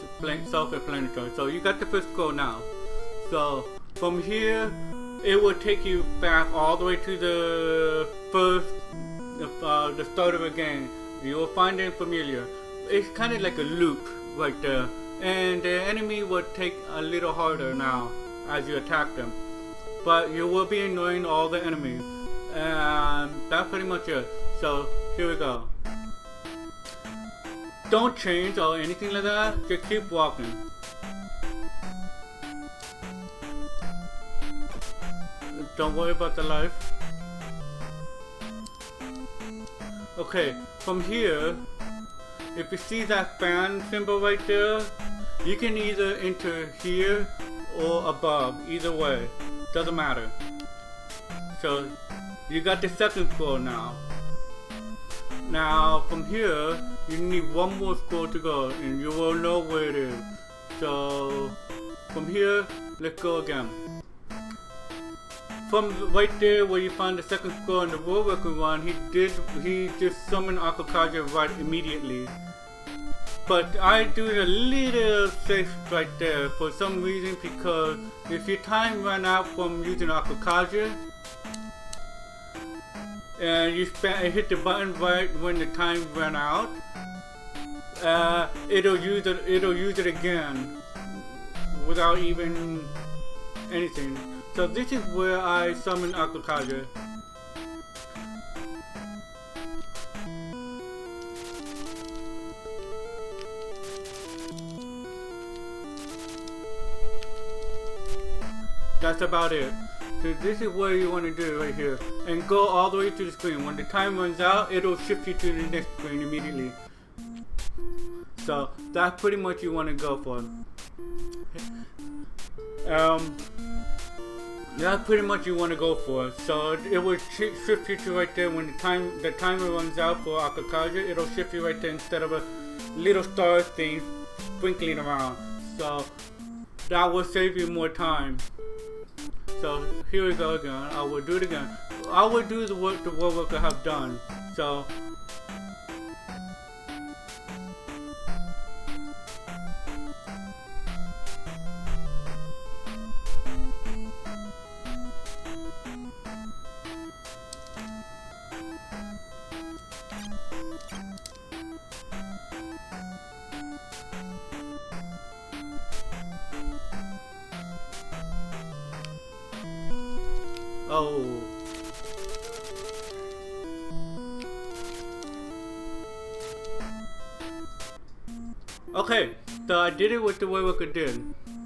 self-explanatory. So you got the first score now. So from here, it will take you back all the way to the first, the start of the game. You will find it familiar. It's kind of like a loop right there, and the enemy will take a little harder now as you attack them. But you will be annoying all the enemies, and that's pretty much it. So here we go. Don't change or anything like that. Just keep walking. Don't worry about the life. Okay, from here, if you see that fan symbol right there, you can either enter here or above. Either way, doesn't matter. So you got the second score now. Now from here, you need one more score to go, and you will know where it is. So from here, let's go again. From right there where you find the second score in the World Record Run, he just summoned Akakage right immediately. But I do a little safe right there for some reason, because if your time ran out from using Akakage and you hit the button right when the time ran out, it'll use it again without even anything. So this is where I summon Akakage. That's about it. So this is what you want to do right here. And go all the way to the screen. When the time runs out, it'll shift you to the next screen immediately. So that's pretty much you want to go for. That's pretty much you want to go for. So it will shift you to right there when the timer runs out for Akakage. It'll shift you right there instead of a little star thing sprinkling around. So that will save you more time. So here we go again. I will do it again. I will do the work the World Record have done. So okay, so I did it with the World Record did.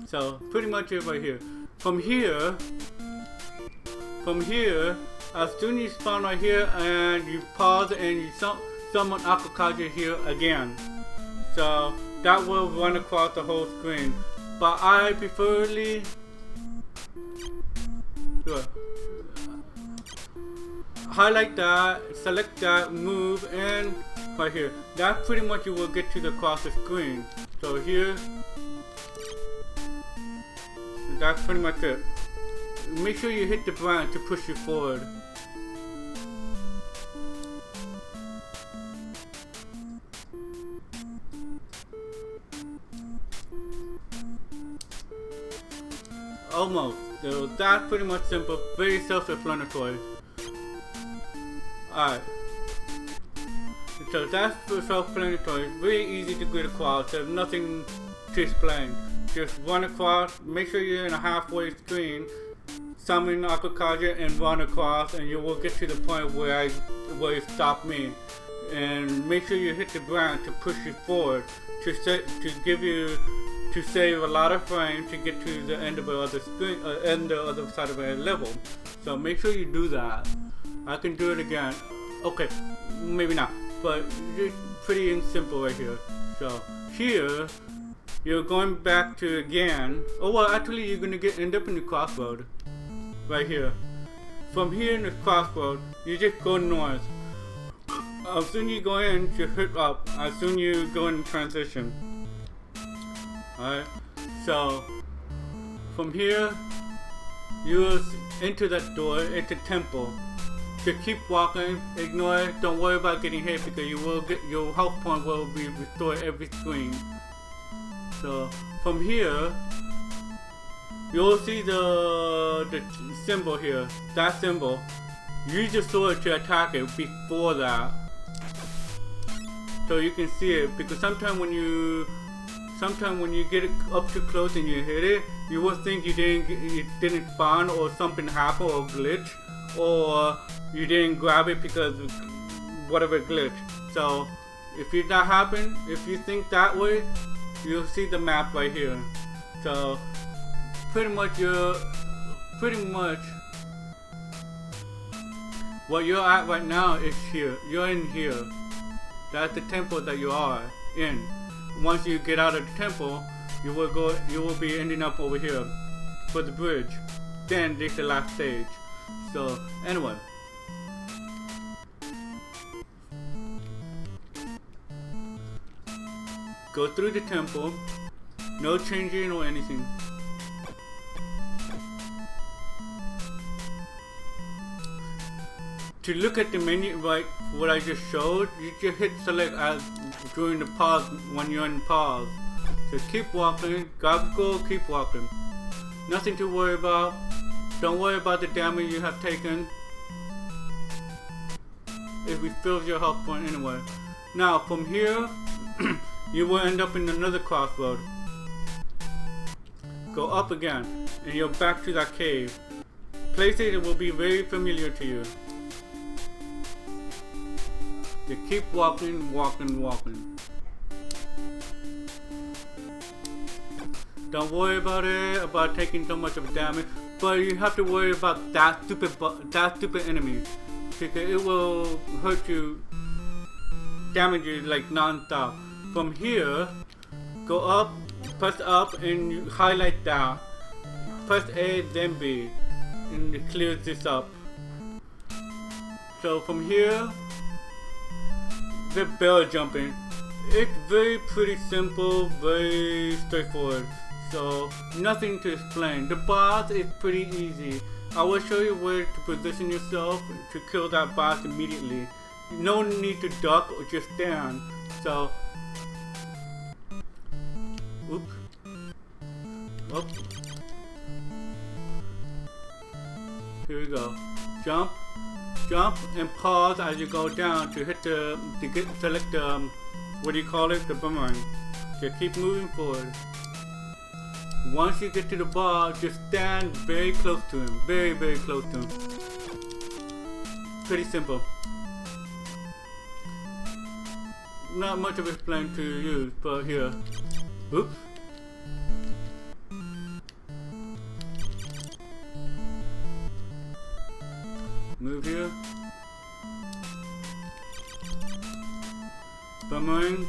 So pretty much it right here. From here, as soon as you spawn right here and you pause and you summon Akakage here again. So that will run across the whole screen. But I preferably highlight that, select that, move, and right here. That's pretty much you will get to the across the screen. So here, that's pretty much it. Make sure you hit the button to push you forward. Almost. So that's pretty much simple, very self-explanatory. Alright. So that's for self-explanatory. Very easy to get across. There's nothing to explain. Just run across. Make sure you're in a halfway screen. Summon Akakage and run across, and you will get to the point where it stopped me. And make sure you hit the ground to push you forward to save a lot of frames to get to the end of the other screen, end the other side of a level. So make sure you do that. I can do it again. Okay, maybe not, but it's pretty simple right here. So here, you're going back to again. Oh well, actually you're gonna end up in the crossroad. Right here. From here in the crossroad, you just go north. As soon as you go in, you hit up. As soon as you go in transition. Alright. So from here, you enter that door, into temple. Just keep walking, ignore it, don't worry about getting hit because you will get your health point will be restored every screen. So from here, you'll see the symbol here. That symbol. Use your sword to attack it before that. So you can see it, because sometimes when you get it up too close and you hit it, you will think it didn't spawn or something happened or glitch, or you didn't grab it because of whatever glitch. So if that happen, if you think that way, you'll see the map right here. So pretty much what you're at right now is here. You're in here. That's the temple that you are in. Once you get out of the temple, you will be ending up over here for the bridge. Then this is the last stage. So anyway, go through the temple. No changing or anything. To look at the menu, like what I just showed, you just hit select as during the pause when you're in pause. So keep walking, go, keep walking. Nothing to worry about. Don't worry about the damage you have taken. It refills your health point anyway. Now from here, you will end up in another crossroad. Go up again, and you're back to that cave. Places will be very familiar to you. You keep walking. Don't worry about taking so much of damage, but you have to worry about that stupid enemy, because it will hurt you, damage you like non-stop. From here, go up, press up, and you highlight that. Press A, then B, and it clears this up. So from here, the bell jumping. It's pretty simple, very straightforward. So nothing to explain. The boss is pretty easy. I will show you where to position yourself to kill that boss immediately. No need to duck or just stand. So, oops. Here we go. Jump and pause as you go down to hit select the what do you call it? The boomerang. Just keep moving forward. Once you get to the bar, just stand very close to him. Very close to him. Pretty simple. Not much of explain to use, but here. Oops. Move here. Boomerang.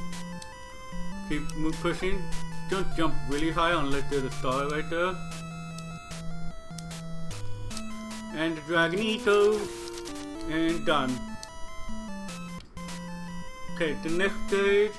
Keep pushing. Don't jump really high unless there's a star right there. And the Dragonito. And done. Okay, the next stage.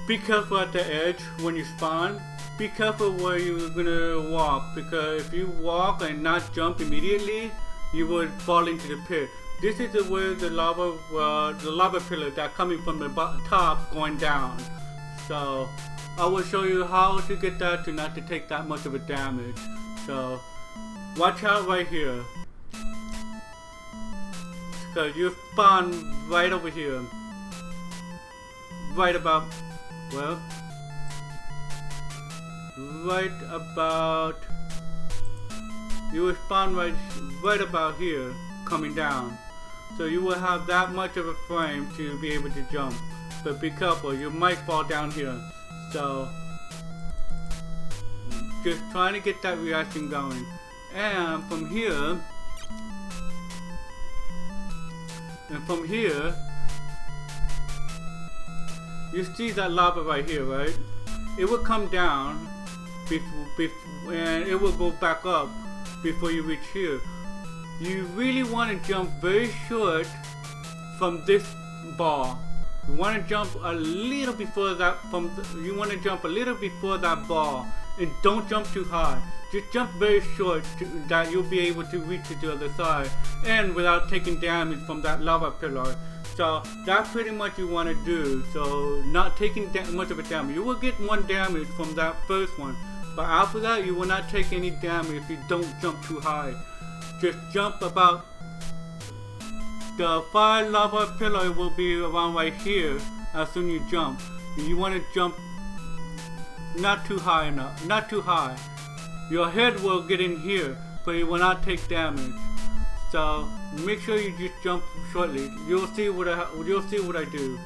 Be careful at the edge when you spawn. Be careful where you're gonna walk, because if you walk and not jump immediately, you would fall into the pit. This is where the lava pillar that's coming from the top going down. So I will show you how to get that to not to take that much of a damage. So watch out right here, So you spawn right over here. Right about, well, right about, you will spawn right about here, coming down. So you will have that much of a frame to be able to jump. But be careful, you might fall down here. So just trying to get that reaction going. And from here, you see that lava right here, right? It will come down and it will go back up before you reach here. You really want to jump very short from this ball. You want to jump a little before that you want to jump a little before that ball, and don't jump too high. Just jump very short that you'll be able to reach to the other side, and without taking damage from that lava pillar. So that's pretty much you want to do. So not taking much of a damage. You will get 1 damage from that first one, but after that you will not take any damage if you don't jump too high. Just jump about, the 5 lava pillar will be around right here as soon as you jump. You want to jump not too high enough, not too high. Your head will get in here, but you will not take damage. So make sure you just jump shortly. You'll see what I do.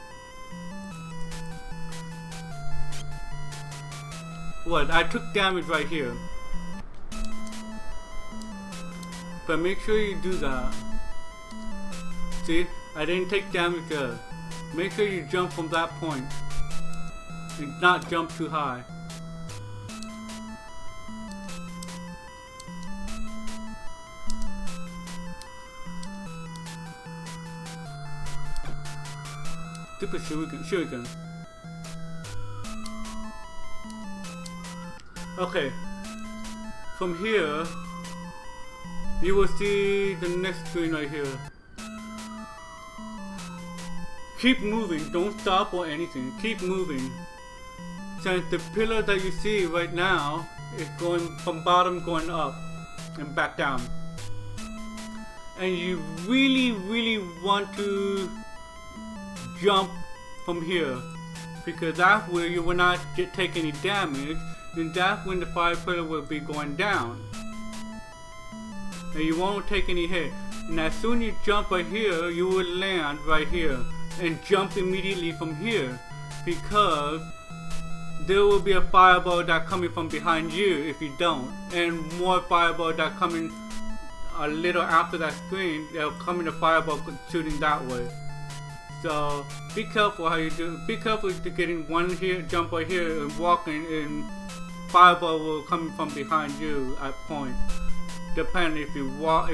What? I took damage right here. But make sure you do that. See? I didn't take damage there. Make sure you jump from that point. And not jump too high. Stupid shuriken. Okay. From here, you will see the next screen right here. Keep moving, don't stop or anything. Keep moving. Since the pillar that you see right now is going from bottom going up and back down. And you really want to jump from here, because that's where you will not take any damage, and that's when the fire pillar will be going down. And you won't take any hit. And as soon as you jump right here, you will land right here. And jump immediately from here, because there will be a fireball that coming from behind you if you don't, and more fireball that coming a little after that screen. They'll come in a fireball shooting that way. So be careful how you do. Be careful to getting one here, jump right here, and walking, and fireball will come from behind you at point. Depending if you walk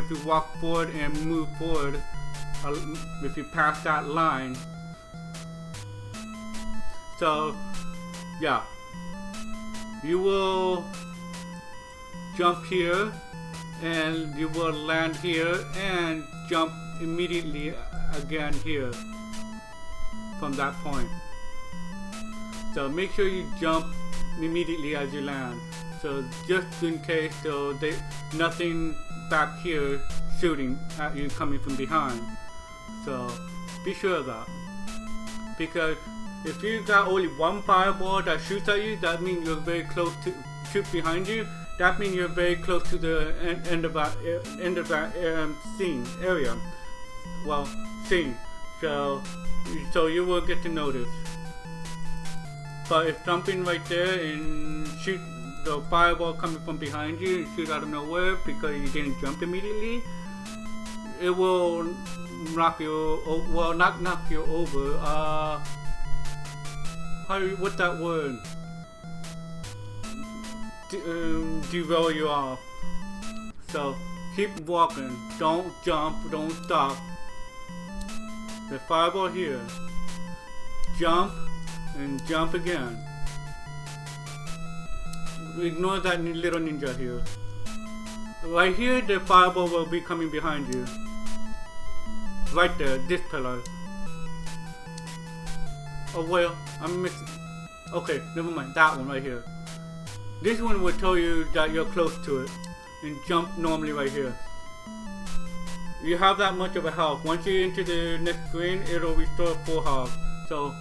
forward and move forward. If you pass that line. So yeah, you will jump here and you will land here and jump immediately again here from that point. So make sure you jump immediately as you land, so just in case nothing back here shooting at you coming from behind. So be sure of that, because if you got only one fireball that shoots at you, that means you're very close to shoot behind you. That means you're very close to the end of that area. Well, scene. So you will get to notice. But if something right there and shoot the fireball coming from behind you and shoot out of nowhere because you didn't jump immediately, it will knock you. Well, not knock you over. What's that word? Derail you off. So keep walking. Don't jump. Don't stop. The fireball here. Jump and jump again. Ignore that little ninja here. Right here, the fireball will be coming behind you. Right there, this pillar. Oh well, I'm missing. Okay, never mind. That one right here. This one will tell you that you're close to it, and jump normally right here. you have that much of a health. Once you enter the next screen, it'll restore full health. So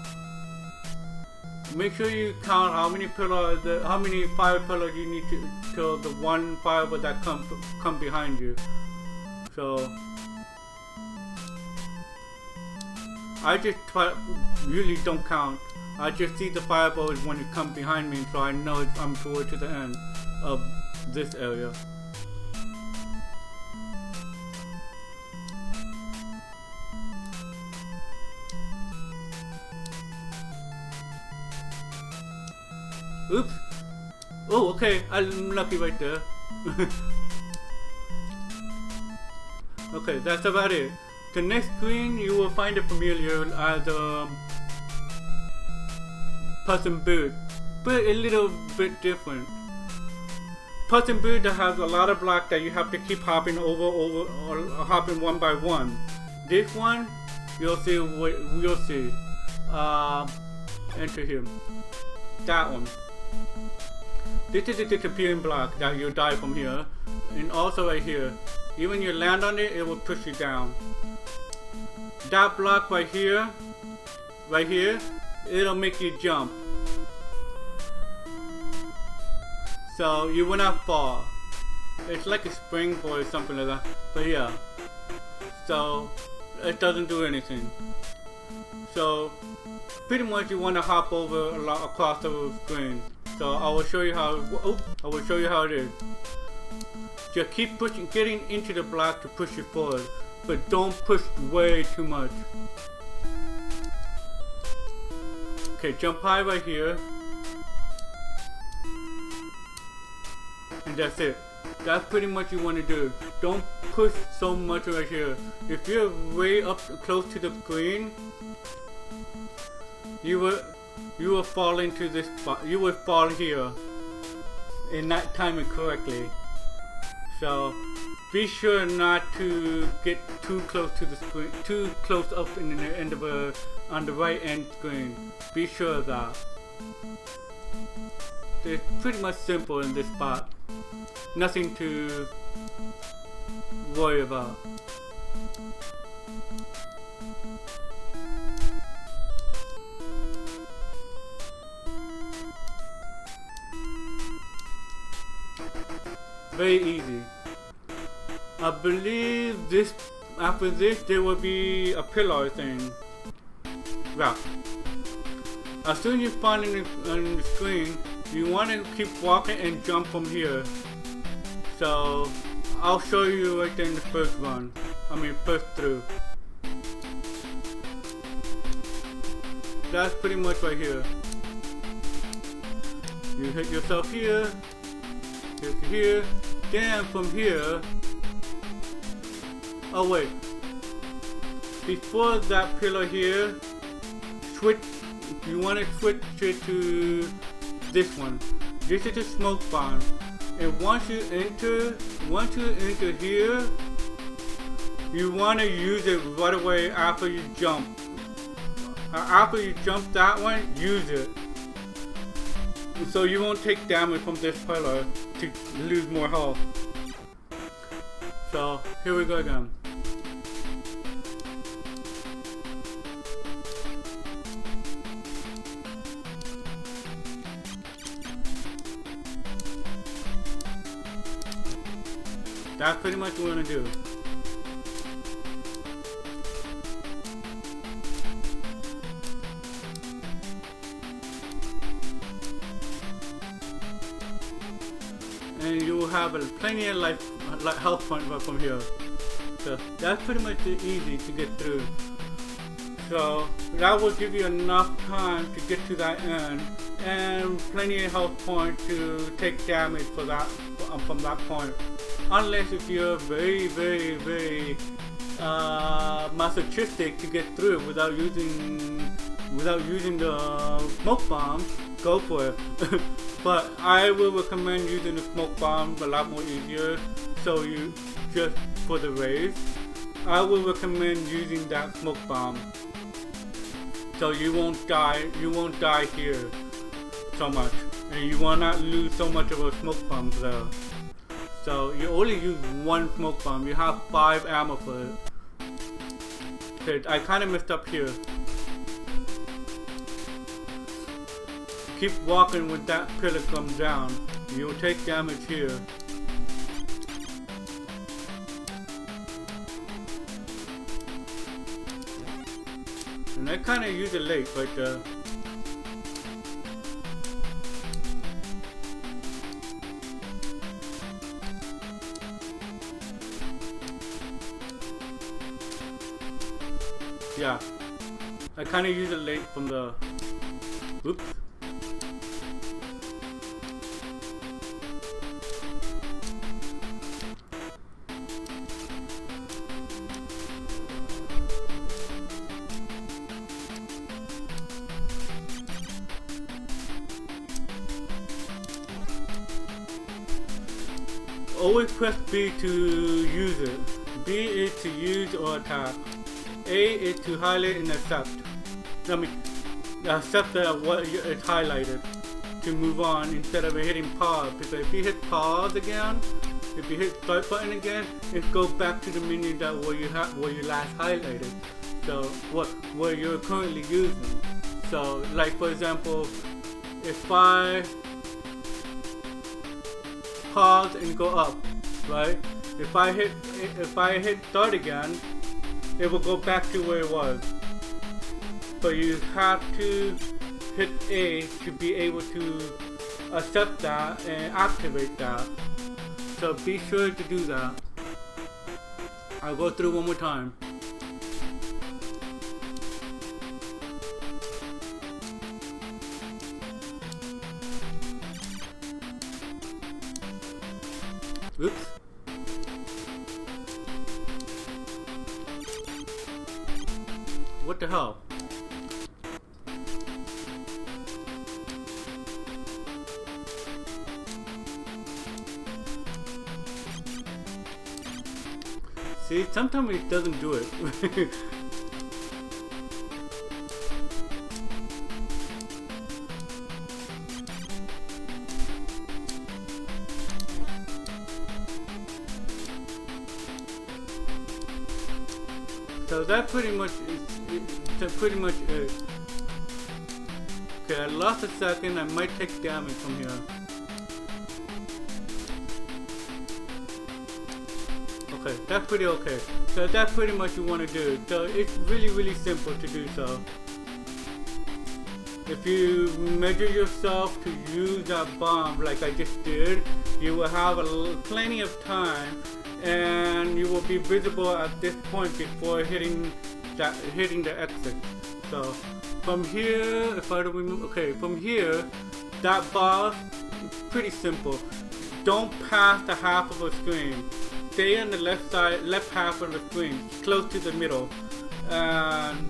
make sure you count how many fire pillars you need to kill the one fireball that come behind you. So I just usually don't count. I just see the fireballs when it comes behind me, so I know I'm toward to the end of this area. Oops. Oh, okay. I'm lucky right there. Okay, that's about it. The next screen, you will find it familiar as Puss in Boot, but a little bit different. Puss in Boot has a lot of blocks that you have to keep hopping over, or hopping one by one. This one, you'll see. Enter here. That one. This is the disappearing block that you die from here, and also right here. Even you land on it, it will push you down. That block right here, it'll make you jump. So you will not fall. It's like a springboard or something like that. But yeah. So it doesn't do anything. So pretty much you want to hop over across the screen. So I will show you how. I will show you how it is. Just keep pushing, getting into the block to push it forward, but don't push way too much. Okay, jump high right here, and that's it. That's pretty much you want to do. Don't push so much right here. If you're way up close to the screen, you will fall into this spot. You will fall here and not time it correctly. So be sure not to get too close to the screen, too close up in the end of on the right end screen. Be sure of that. It's pretty much simple in this spot. Nothing to worry about. Very easy. I believe after this there will be a pillar thing. Well, as soon as you find on the screen, you want to keep walking and jump from here. So I'll show you right there in the first run. First through. That's pretty much right here. You hit yourself here. Here, then from here. Oh wait, before that pillar here, switch. You want to switch it to this one. This is the smoke bomb, and once you enter here, you want to use it right away after you jump. After you jump that one, use it. So you won't take damage from this pillar to lose more health. So here we go again. That's pretty much what we're gonna do. And you will have plenty of health points right from here. So that's pretty much easy to get through. So that will give you enough time to get to that end, and plenty of health points to take damage for that from that point. Unless if you're very, very, very masochistic to get through without using the smoke bomb, go for it. But I will recommend using the smoke bomb a lot more easier. So you just for the race, I will recommend using that smoke bomb. So you won't die. You won't die here so much, and you will not lose so much of a smoke bomb there. So you only use one smoke bomb. You have 5 ammo for it. Okay, I kind of messed up here. Keep walking when that pillar comes down. You'll take damage here. And I kind of use it late right there. Yeah, I kind of use it late from the, oops. Always press B to use it. B is to use or attack. A is to highlight and accept. I mean, accept what is highlighted to move on instead of hitting pause. Because if you hit pause again, if you hit start button again, it goes back to the menu that where you last highlighted. So where you're currently using. So like for example, if I pause and go up, right? If I hit start again, it will go back to where it was. But you have to hit A to be able to accept that and activate that. So be sure to do that. I'll go through one more time. Oops. What the hell? See, sometimes it doesn't do it. So that pretty much is pretty much it. Okay, I lost a second. I might take damage from here. Okay, that's pretty okay. So that's pretty much you want to do. So it's really simple to do so. If you measure yourself to use that bomb like I just did, you will have plenty of time, and you will be visible at this point before hitting the exit. So from here, if I don't remove, okay, from here, that boss, pretty simple. Don't pass the half of a screen. Stay on the left side, left half of the screen, close to the middle. And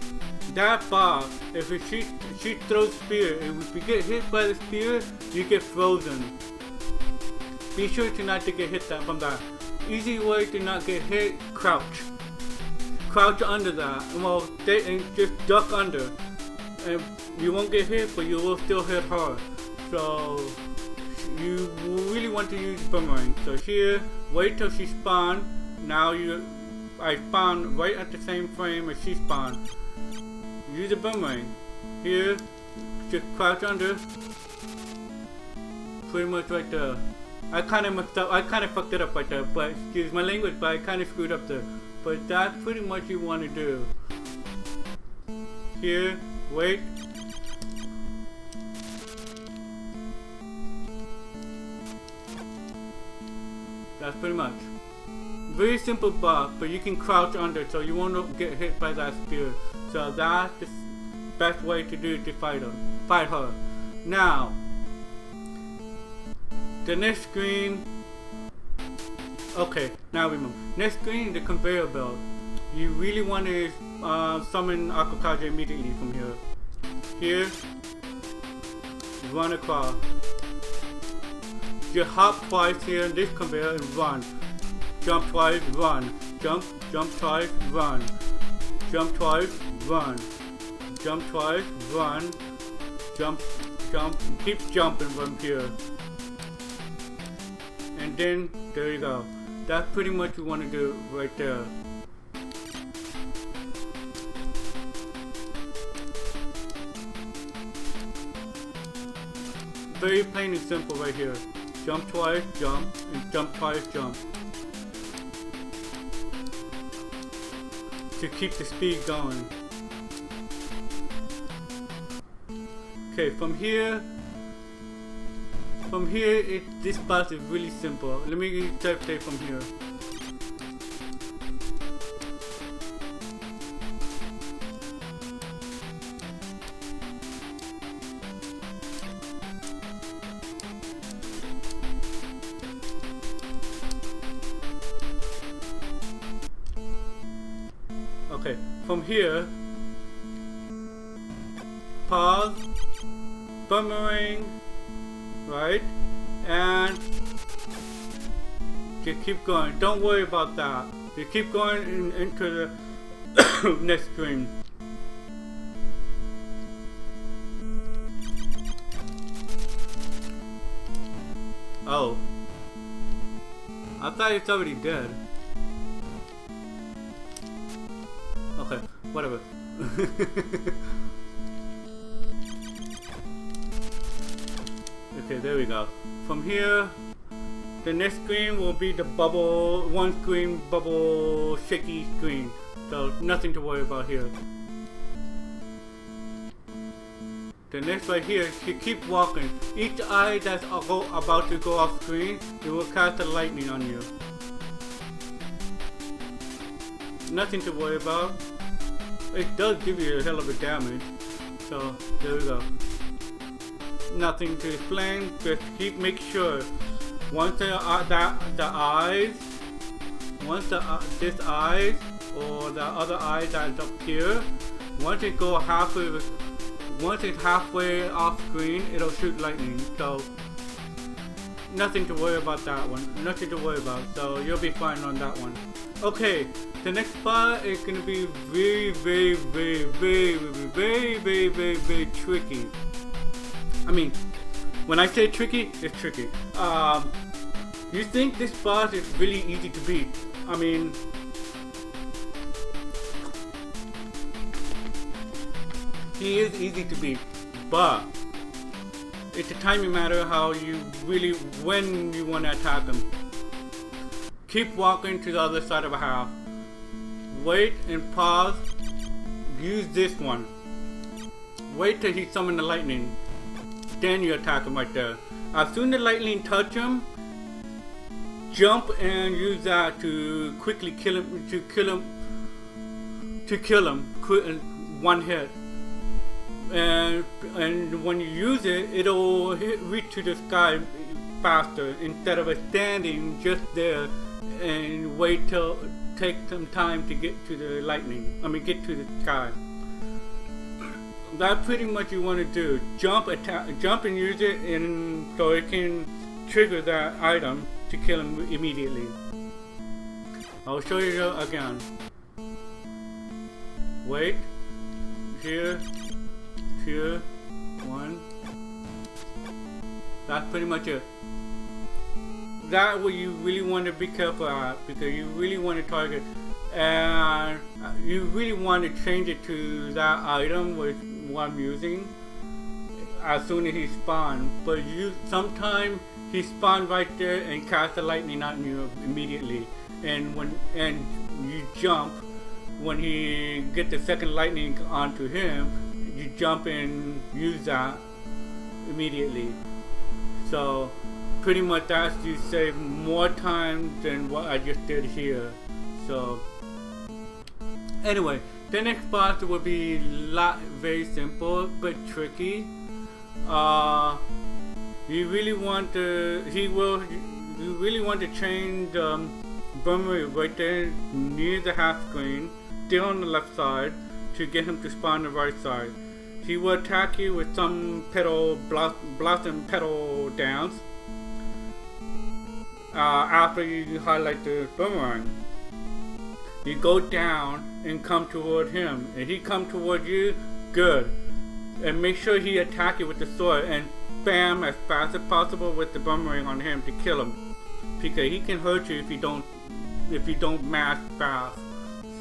that boss, if she throws spear, and if you get hit by the spear, you get frozen. Be sure to not to get hit from that. Easy way to not get hit, crouch. Crouch under that, and just duck under. And you won't get hit, but you will still hit hard. So you really want to use boomerang. So here, wait till she spawns. Now I spawn right at the same frame as she spawned. Use a boomerang. Here, just crouch under. Pretty much right there. I kind of messed up. I kind of fucked it up right there. But excuse my language, but I kind of screwed up there. But that's pretty much you want to do. Here, wait. That's pretty much. Very simple boss, but you can crouch under so you won't get hit by that spear. So that's the best way to do it to fight her. Now, the next screen. Okay, now we move. Next screen, the conveyor belt. You really want to summon Akakage immediately from here. Here, run across. You hop twice here in this conveyor and run. Jump twice, run. Jump twice, run. Jump twice, run. Jump twice, run. Jump. Keep jumping from here. and then there you go. That's pretty much what you want to do right there. Very plain and simple right here. Jump twice, jump, and jump twice, jump. To keep the speed going. Okay, from here, this part is really simple. Let me start from here. Okay, from here, pause, boomerang, right, and just keep going. Don't worry about that. Just keep going into the next screen. Oh, I thought it's already dead. Okay, whatever. Okay, there we go. From here, the next screen will be the bubble, one screen bubble shaky screen. So nothing to worry about here. The next right here, you keep walking. Each eye that's about to go off screen, it will cast a lightning on you. Nothing to worry about. It does give you a hell of a damage. So there we go. Nothing to explain. Just make sure once this eyes or the other eye that's up here, once it go halfway, once it's halfway off screen, it'll shoot lightning. So nothing to worry about that one. Nothing to worry about. So you'll be fine on that one. Okay, the next part is gonna be very tricky. I mean, when I say tricky, it's tricky. You think this boss is really easy to beat? I mean, he is easy to beat, but it's a timing matter how you really, when you want to attack him. Keep walking to the other side of a half. Wait and pause. Use this one. Wait till he summons the lightning. Then you attack him right there. As soon as the lightning touch him, jump and use that to quickly kill him. To kill him. One hit. And when you use it, it'll reach to the sky faster instead of standing just there and wait till take some time to get to the lightning. I mean, get to the sky. That's pretty much you want to do. Jump, attack, jump, and use it, and so it can trigger that item to kill him immediately. I'll show you again. Wait. Here. Here. One. That's pretty much it. That's what you really want to be careful at, because you really want to target, and you really want to change it to that item with what I'm using as soon as he spawns. But sometimes he spawns right there and casts the lightning on you immediately, and you jump when he gets the second lightning onto him, you jump and use that immediately. So pretty much that you save more time than what I just did here. So anyway, the next boss will be very simple but tricky. You really want to change boomerang right there near the half screen, still on the left side, to get him to spawn the right side. He will attack you with some blossom petal dance. After you highlight the boomerang, you go down and come toward him. If he come toward you, good. And make sure he attack you with the sword and spam as fast as possible with the boomerang on him to kill him. because he can hurt you if you don't mash fast.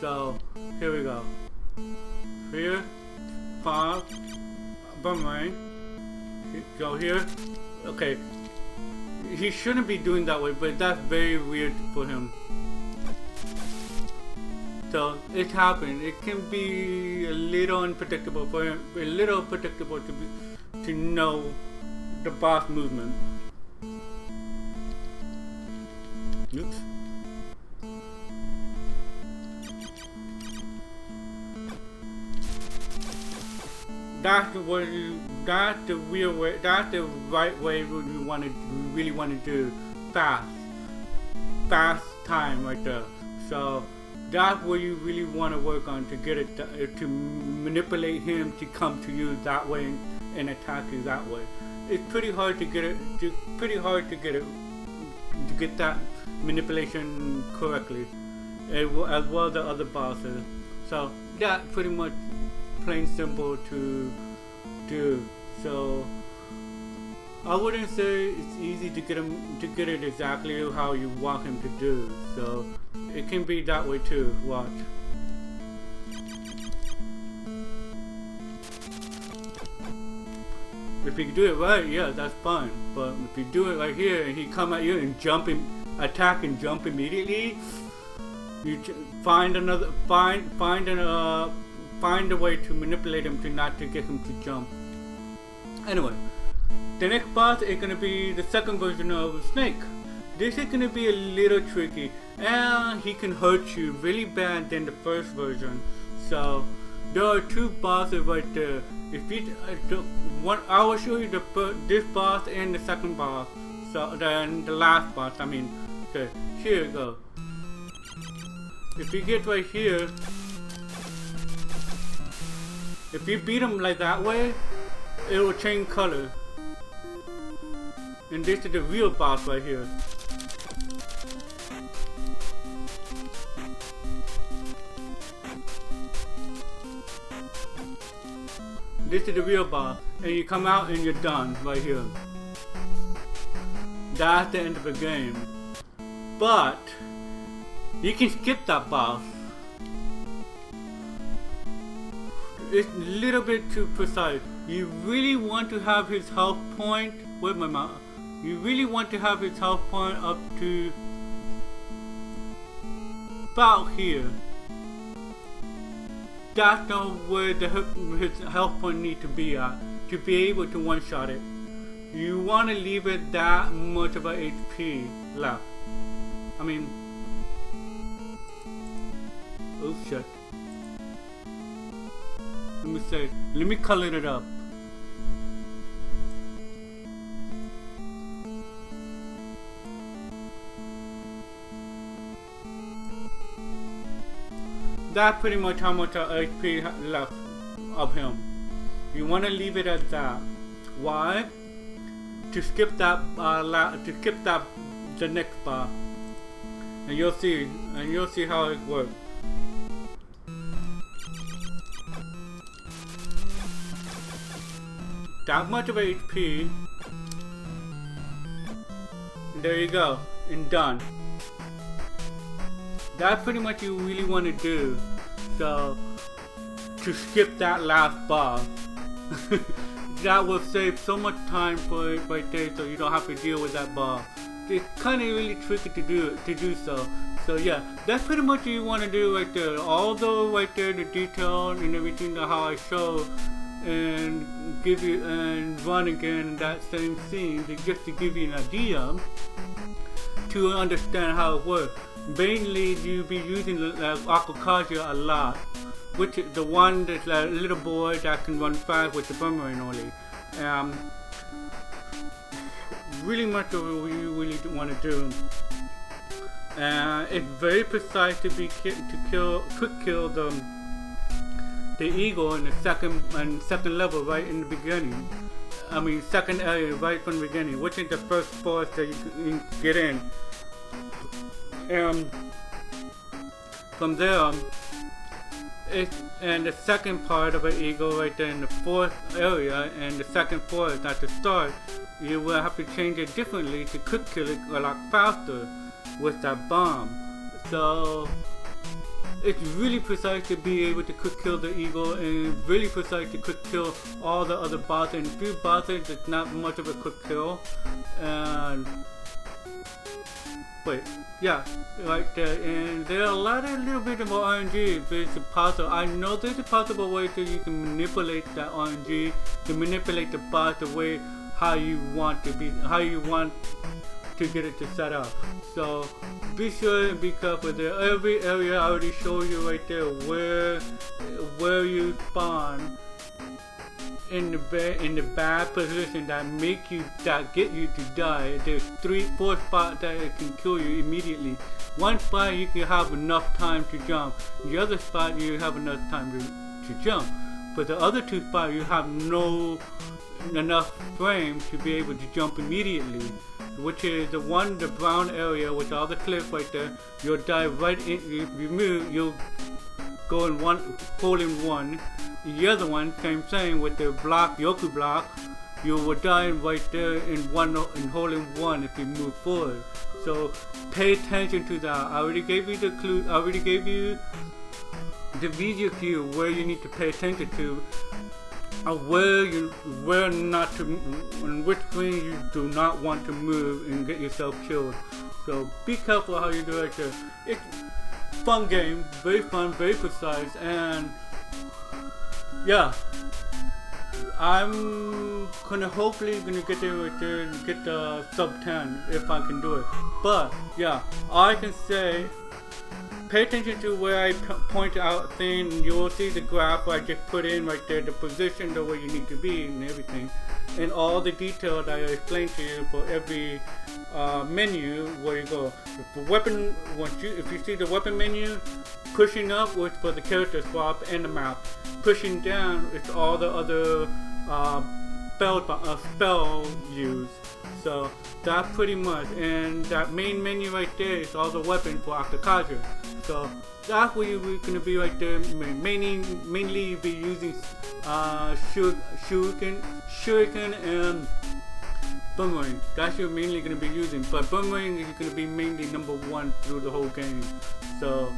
So here we go. Here, 5, boomerang. Go here. Okay. He shouldn't be doing that way, but that's very weird for him. So it happened. It can be a little unpredictable for him, a little predictable to know the boss movement. Oops. That's the real way. That's the right way you really want to do fast time right there. So that's what you really want to work on to get it to manipulate him to come to you that way and attack you that way. It's pretty hard to get it. To get that manipulation correctly, as well as the other bosses. So that's pretty much plain simple to do. So I wouldn't say it's easy to get it exactly how you want him to do. So it can be that way too. Watch. If you do it right, yeah, that's fine. But if you do it right here and he come at you and attack and jump immediately, you find a way to manipulate him to get him to jump. Anyway, the next boss is gonna be the second version of Snake. This is gonna be a little tricky, and he can hurt you really bad than the first version. So there are two bosses right there. If you I will show you this boss and the second boss. So then the last boss. I mean, okay, here you go. If you get right here, if you beat him like that way, it will change color. And this is the real boss right here. This is the real boss, and you come out and you're done right here. That's the end of the game. But you can skip that boss. It's a little bit too precise. You really want to have his health point. Where's my mouse? You really want to have his health point up to about here. That's where his health point need to be at to be able to one-shot it. You want to leave it that much of a HP left. I mean, oh shit. Let me color it up. That's pretty much how much HP left of him. You want to leave it at that. Why? To skip that, the next boss, and you'll see how it works. That much of HP. There you go, and done. That's pretty much you really want to do. So to skip that last boss, that will save so much time for it right there, so you don't have to deal with that boss. It's kind of really tricky to do so. So yeah, that's pretty much what you want to do right there. Although right there, the detail and everything, how I show and give you and run again that same scene, just to give you an idea to understand how it works. Mainly, you be using Akakage a lot, which is the one that's a little boy that can run fast with the boomerang only. Really much of what you really want to do. It's very precise to quick kill the eagle in the second level right in the beginning. I mean second area right from the beginning, which is the first forest that you can get in. From there, and the second part of an eagle right there in the fourth area, and the second forest at the start, you will have to change it differently to quick kill it a lot faster with that bomb. So it's really precise to be able to quick kill the eagle, and really precise to quick kill all the other bosses. And few bosses, it's not much of a quick kill. And wait, yeah, right there. And there are a lot of little bit of RNG. But it's possible. I know there's a possible way that you can manipulate that RNG to manipulate the boss the way how you want to get it to set up. So be sure and be careful there. Every area I already showed you right there where you spawn in the bad position that get you to die. There's 3-4 spots that it can kill you immediately. One spot you can have enough time to jump. The other spot you have enough time to jump. But the other 2 spots you have no enough frame to be able to jump immediately, which is the brown area with all the cliff right there. You'll dive right in. If you move, you'll go in hole in one. The other one, same thing with the Yoku block. You will die right there in hole in one if you move forward. So pay attention to that. I already gave you the clue. I already gave you the video cue where you need to pay attention to. Where not to, on which screen you do not want to move and get yourself killed. So be careful how you do it there. It's fun game, very fun, very precise, and yeah, I'm hopefully gonna get there right there and get the sub 10 if I can do it. But yeah, I can say, pay attention to where I point out things, and you'll see the graph I just put in right there, the position, the way you need to be, and everything, and all the detail that I explained to you for every menu where you go. If you see the weapon menu, pushing up was for the character swap and the map. Pushing down is all the other spell use. So that's pretty much, and that main menu right there is all the weapons for Akakage. So that's where you're gonna be right there. Mainly be using shuriken and boomerang. That's you're mainly gonna be using, but boomerang is gonna be mainly number 1 through the whole game. So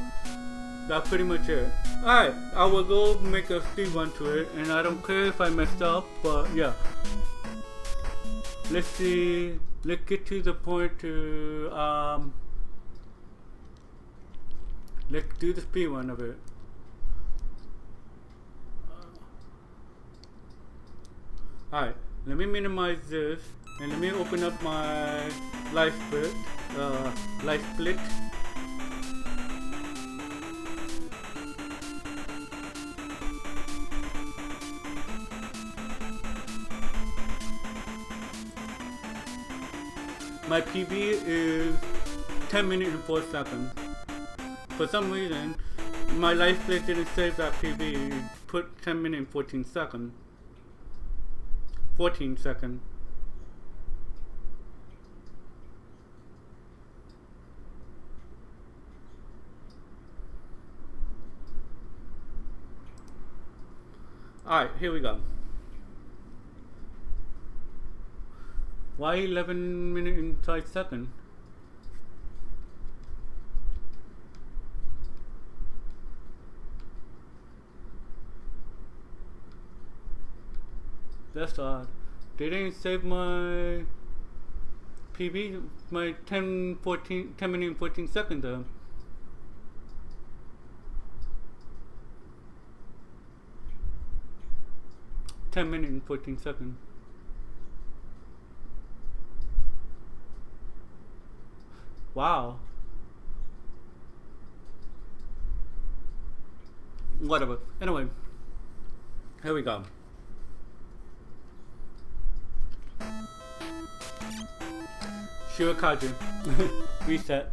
that's pretty much it. Alright, I will go make a speed run to it, and I don't care if I messed up, but yeah. Let's see, let's get to the point to, let's do the speed run of it. Alright, let me minimize this, and let me open up my life split. My PB is 10 minutes and 4 seconds. For some reason, my life split didn't save that PB. It put 10 minutes and 14 seconds. 14 seconds. Alright, here we go. Why 11 minutes and 5 seconds? That's odd. They didn't save my PB, my 10 minutes and 14 seconds though. Ten minutes and 14 seconds. Wow. Whatever. Anyway, here we go. Akakage. Reset.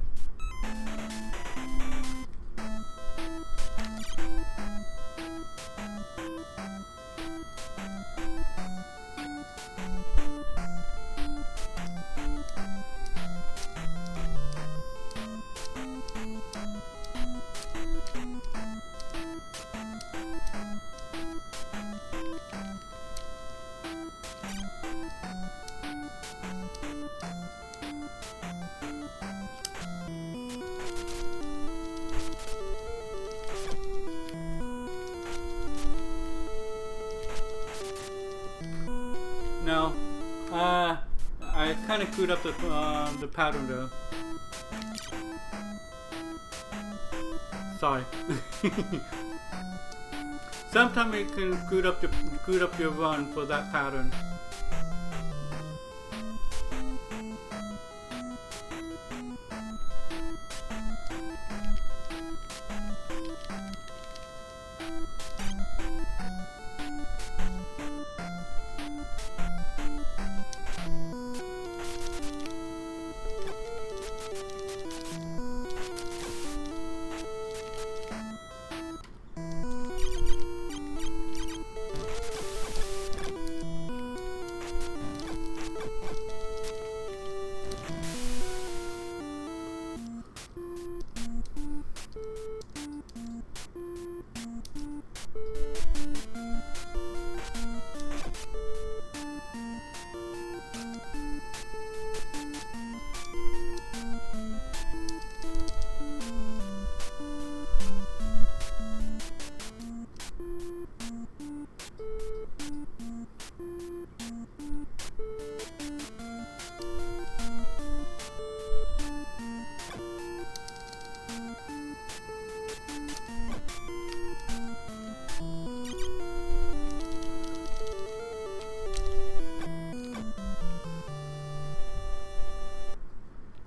kind of screwed up the pattern there. Sorry. Sometimes it can screw up your run for that pattern.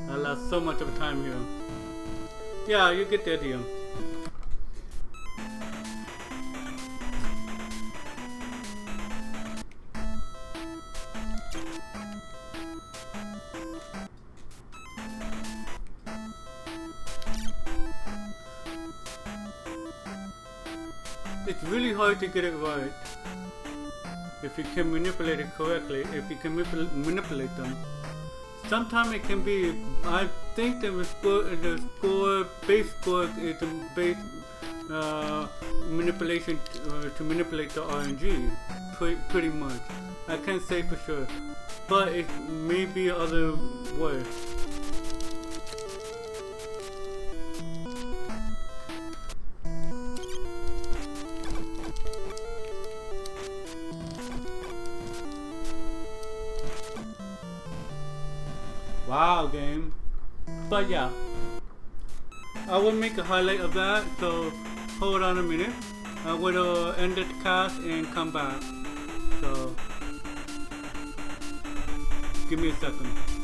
I lost so much of time here. Yeah, you get the idea. It's really hard to get it right if you can manipulate it correctly, if you can manipulate them. Sometimes it can be, I think the base score is a base manipulation to manipulate the RNG, pretty much. I can't say for sure, but it may be other ways. Wow, game. But yeah, I will make a highlight of that, so hold on a minute. I will end the cast and come back. So give me a second.